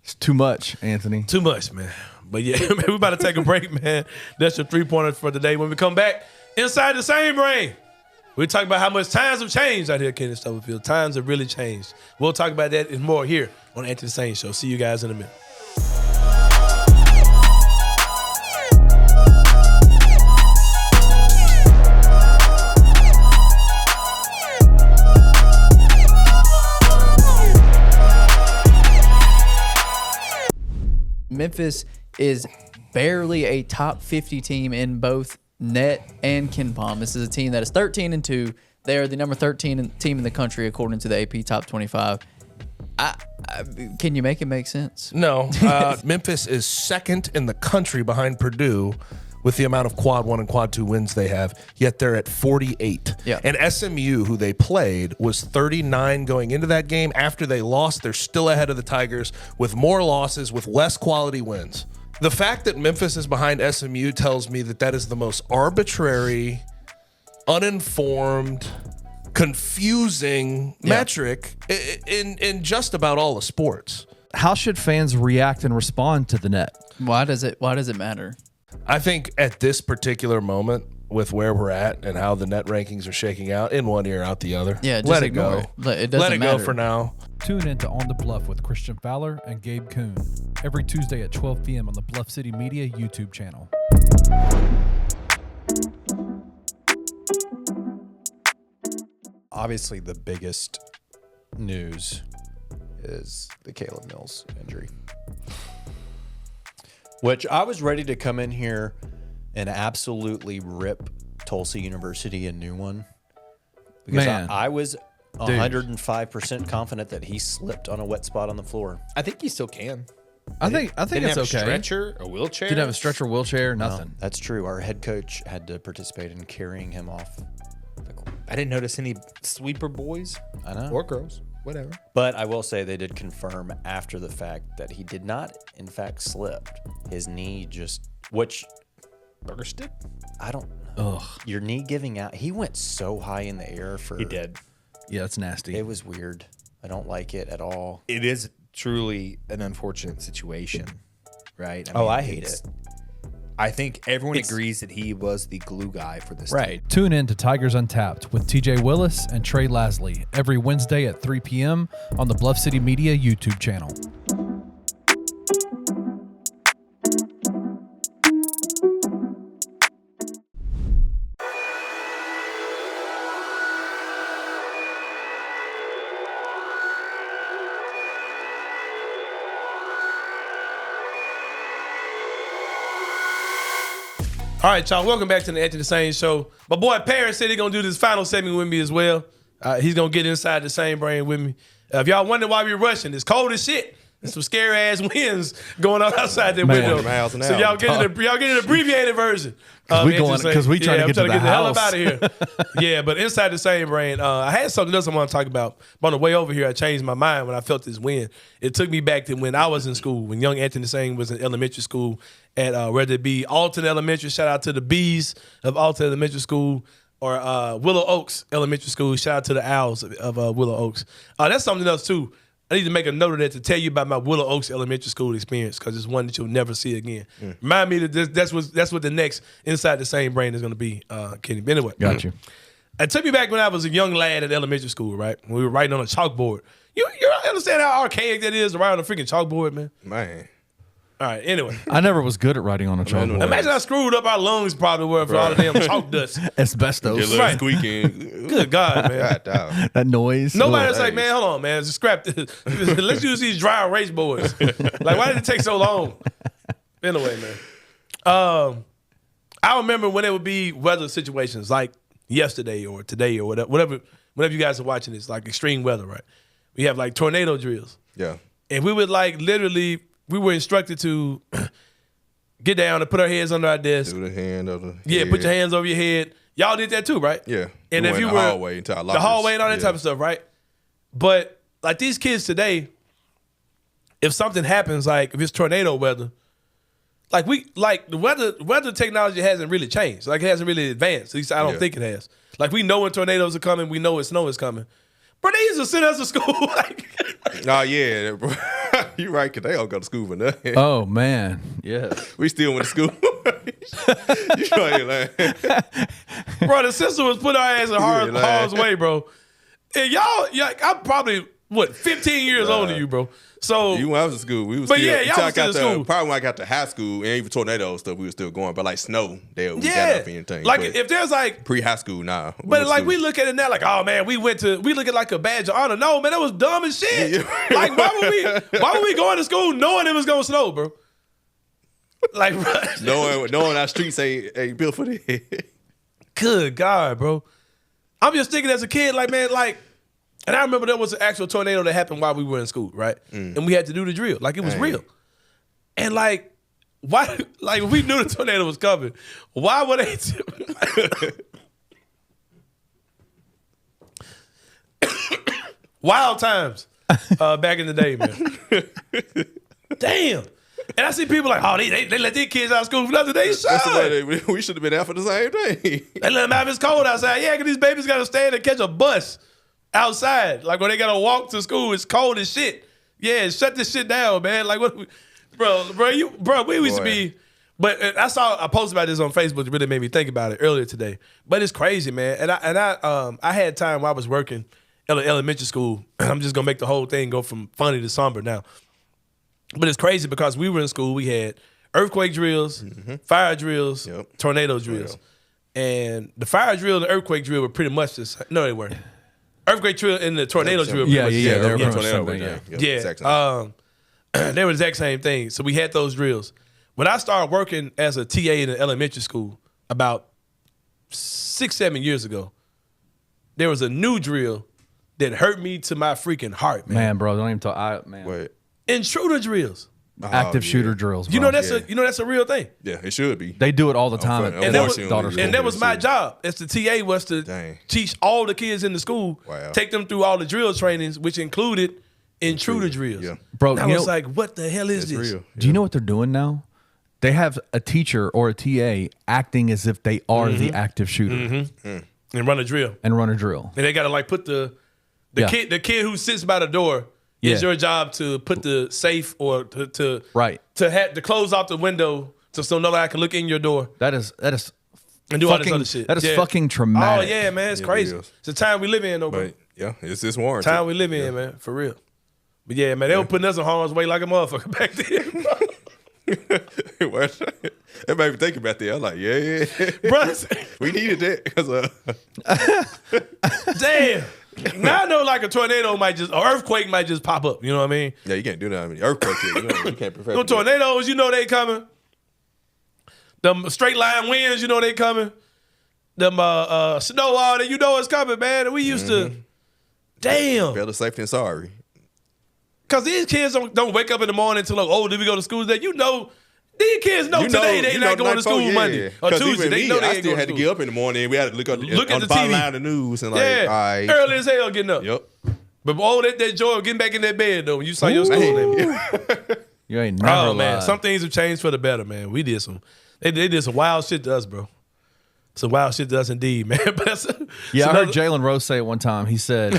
It's too much, Anthony. Too much, man. But yeah, man, we about to take a break, man. That's your 3-pointer for today. When we come back, inside the same brain, we talk about how much times have changed out here at Kenny Stubblefield. Times have really changed. We'll talk about that and more here on Anthony Sain Show. See you guys in a minute. Memphis is barely a top 50 team in both net and KenPom. This is a team that is 13-2. They are the number 13 team in the country according to the AP Top 25. Can you make it make sense? No. Memphis is second in the country behind Purdue with the amount of quad 1 and quad 2 wins they have, yet they're at 48. Yeah. And SMU, who they played, was 39 going into that game. After they lost, they're still ahead of the Tigers with more losses, with less quality wins. The fact that Memphis is behind SMU tells me that that is the most arbitrary, uninformed, confusing metric in just about all the sports. How should fans react and respond to the net? Why does it matter? I think at this particular moment, with where we're at and how the net rankings are shaking out, in one ear out the other, Yeah, just let it ignore go. it. It doesn't Let it matter. go for now. Tune in to On the Bluff with Christian Fowler and Gabe Kuhn every Tuesday at 12 p.m. on the Bluff City Media YouTube channel. Obviously, the biggest news is the Caleb Mills injury, which I was ready to come in here and absolutely rip Tulsa University a new one because Man. I was 105% confident that he slipped on a wet spot on the floor. I think he still can. I think Didn't it's have okay. a stretcher, a wheelchair. Didn't have a stretcher, wheelchair, nothing. That's true. Our head coach had to participate in carrying him off. I didn't notice any sweeper boys I know. or girls, whatever. But I will say they did confirm after the fact that he did not, in fact, slip. His knee just, which Burger stick? I don't know. Ugh. Your knee giving out. He went so high in the air for. He did. Yeah, that's nasty. It was weird. I don't like it at all. It is truly an unfortunate situation, right? I hate it. I think everyone agrees that he was the glue guy for this team. Right. Tune in to Tigers Untapped with TJ Willis and Trey Lasley every Wednesday at 3 p.m. on the Bluff City Media YouTube channel. All right, y'all. Welcome back to the Anthony Sain Show. My boy Paris said he's gonna do this final segment with me as well. He's gonna get inside the same brain with me. If y'all wonder why we're rushing, it's cold as shit. There's some scary ass winds going on outside the window. miles an So hour. y'all get an abbreviated version. Because we trying to get to the hell house. up out of here. Yeah, but inside the same brain. I had something else I want to talk about. But on the way over here, I changed my mind when I felt this wind. It took me back to when I was in school, when young Anthony Sain was in elementary school at whether it be Alton Elementary, shout out to the Bees of Alton Elementary School, or Willow Oaks Elementary School, shout out to the Owls of Willow Oaks. That's something else too. I need to make a note of that to tell you about my Willow Oaks Elementary School experience because it's one that you'll never see again. Remind me that that's what the next Inside the Same Brain is going to be, Kenny. But anyway. Got you. It took me back when I was a young lad at elementary school, right? When we were writing on a chalkboard. You understand how archaic that is to write on a freaking chalkboard, man? Man. All right, anyway. I never was good at writing on a chalkboard. Imagine how screwed up our lungs probably were for all the damn chalk dust. Asbestos. Your little Right. squeaking. Good God, man. God, dog. That noise. Nobody's Ugh. like, man, hold on, man. Just scrap this. Let's use these dry erase boards. Like, why did it take so long? Anyway, man. I remember when it would be weather situations like yesterday or today or whatever you guys are watching this, like extreme weather, right? We have like tornado drills. Yeah. And we would like literally, we were instructed to get down and put our heads under our desk. Do the hand of the Yeah, head. put your hands over your head. Y'all did that too, right? Yeah. And We if went you the were hallway into our the lockers. hallway and all that Yeah. type of stuff, right? But like these kids today, if something happens, like if it's tornado weather, like the weather technology hasn't really changed. Like it hasn't really advanced. At least I don't Yeah. think it has. Like we know when tornadoes are coming, we know when snow is coming. But they used to send us to school like Oh, yeah. Bro. You're right, because they don't go to school for nothing. Oh, man. Yeah. We still went to school. You know, ain't lying. bro, the sister was putting our ass in harm's way, bro. And y'all, I'm probably 15 years older than you, bro. So Even when I was in school, we was But still. yeah, y'all until I was still got in to- school. Probably when I got to high school and even tornado stuff, we were still going. But like snow, we got yeah, up anything. like But if there's like, pre-high school, nah. but like we look at it now, like oh man, we look at like a badge of honor. No man, that was dumb as shit. Yeah. Like why would we going to school knowing it was gonna snow, bro? Like, knowing our streets ain't built for that. good God, bro. I'm just thinking as a kid, like man, like. And I remember there was an actual tornado that happened while we were in school, right? And we had to do the drill. Like, it was real. And, like, why? Like, we knew the tornado was coming. Why would they? Wild times back in the day, man. Damn. And I see people like, oh, they let their kids out of school for nothing. They should. That's the way we should have been out for the same thing. They let them out if it's cold outside. Yeah, because these babies got to stand and catch a bus outside. Like when they got to walk to school, it's cold as shit. Yeah, shut this shit down, man. Like what, bro, we used to be. But I saw a post about this on Facebook that really made me think about it earlier today. But it's crazy, man. And I had time while I was working at elementary school. I'm just gonna make the whole thing go from funny to somber now. But it's crazy because we were in school. We had earthquake drills, fire drills, tornado drills, and the fire drill and the earthquake drill were pretty much just no, they weren't. Earthquake drill and the tornado drill. Yeah, they were pretty much tornado. They were the exact same thing. So we had those drills. When I started working as a TA in an elementary school about 6-7 years ago, there was a new drill that hurt me to my freaking heart, man. Man, bro, don't even talk. Man. Wait. Intruder drills. Active shooter drills, bro. You know that's a real thing. Yeah, it should be. They do it all the time. And that was my job as the TA was to teach all the kids in the school, take them through all the drill trainings, which included intruder drills. Yeah. Bro, and I was like, what the hell is this? Real. Do you know what they're doing now? They have a teacher or a TA acting as if they are the active shooter And run a drill. and run a drill. And they got to like put the kid who sits by the door. It's your job to put the safe or to close off the window so nobody can look in your door. That is and do all this other shit. That is fucking traumatic. Oh yeah, man, it's crazy. It's the time we live in, though, bro. But yeah, it's this warranted. Time we live in, man, for real. But yeah, man, they were putting us in harm's way like a motherfucker back then. It made me think about that. I'm like, yeah. Bro, we needed that because damn. Now I know like a tornado or earthquake might just pop up. You know what I mean? Yeah, you can't do that. I mean, earthquake, you can't perfect. No tornadoes, you know they coming. Them straight line winds, you know they coming. Them snow water, you know it's coming, man. And we used to, damn. Better safe than sorry. Because these kids don't wake up in the morning until like, oh, did we go to school today? You know, these kids know today they not going to school Monday or Tuesday. They know they ain't going to school. I still had to get up in the morning. We had to look at the bottom line of the news and like, all right. Early as hell getting up. Yep. But that joy of getting back in that bed though when you saw your school name. You ain't never lied. Man, some things have changed for the better, man. We did some. They did some wild shit to us, bro. Some wild shit to us indeed, man. I heard Jalen Rose say it one time. He said,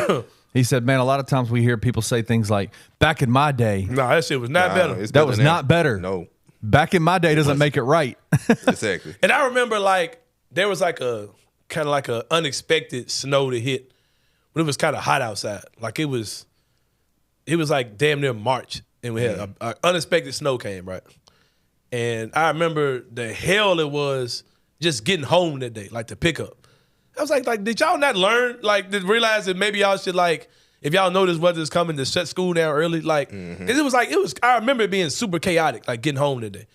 man, a lot of times we hear people say things like, back in my day. No, that shit was not better. That was not better. No. Back in my day doesn't make it right. Exactly. And I remember like there was like a kind of like a unexpected snow to hit when it was kind of hot outside. Like it was like damn near March and we had a unexpected snow came, right? And I remember the hell it was just getting home that day, like the pickup. I was like, did y'all not learn? Like, to realize that maybe y'all should like, if y'all know this weather's coming, to shut school down early. Like, 'cause I remember it being super chaotic, like getting home today.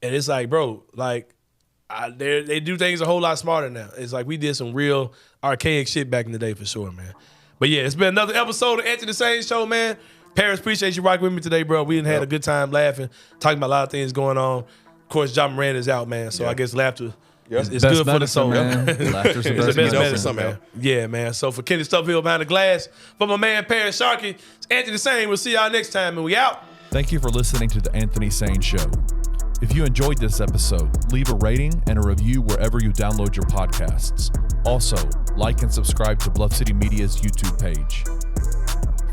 And it's like, bro, like, they do things a whole lot smarter now. It's like we did some real archaic shit back in the day for sure, man. But yeah, it's been another episode of Anthony Sain Show, man. Paris, appreciate you rocking with me today, bro. We had a good time laughing, talking about a lot of things going on. Of course, John Morant is out, man. So I guess laughter is good for the soul. Laughter's the best medicine, man. Yeah, man. So for Kenny Stubblehill behind the glass, for my man Paris Sharkey, it's Anthony Sain. We'll see y'all next time, and we out. Thank you for listening to the Anthony Sain Show. If you enjoyed this episode, leave a rating and a review wherever you download your podcasts. Also, like and subscribe to Bluff City Media's YouTube page.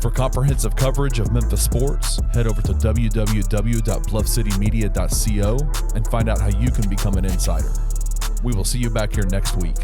For comprehensive coverage of Memphis sports, head over to www.bluffcitymedia.co and find out how you can become an insider. We will see you back here next week.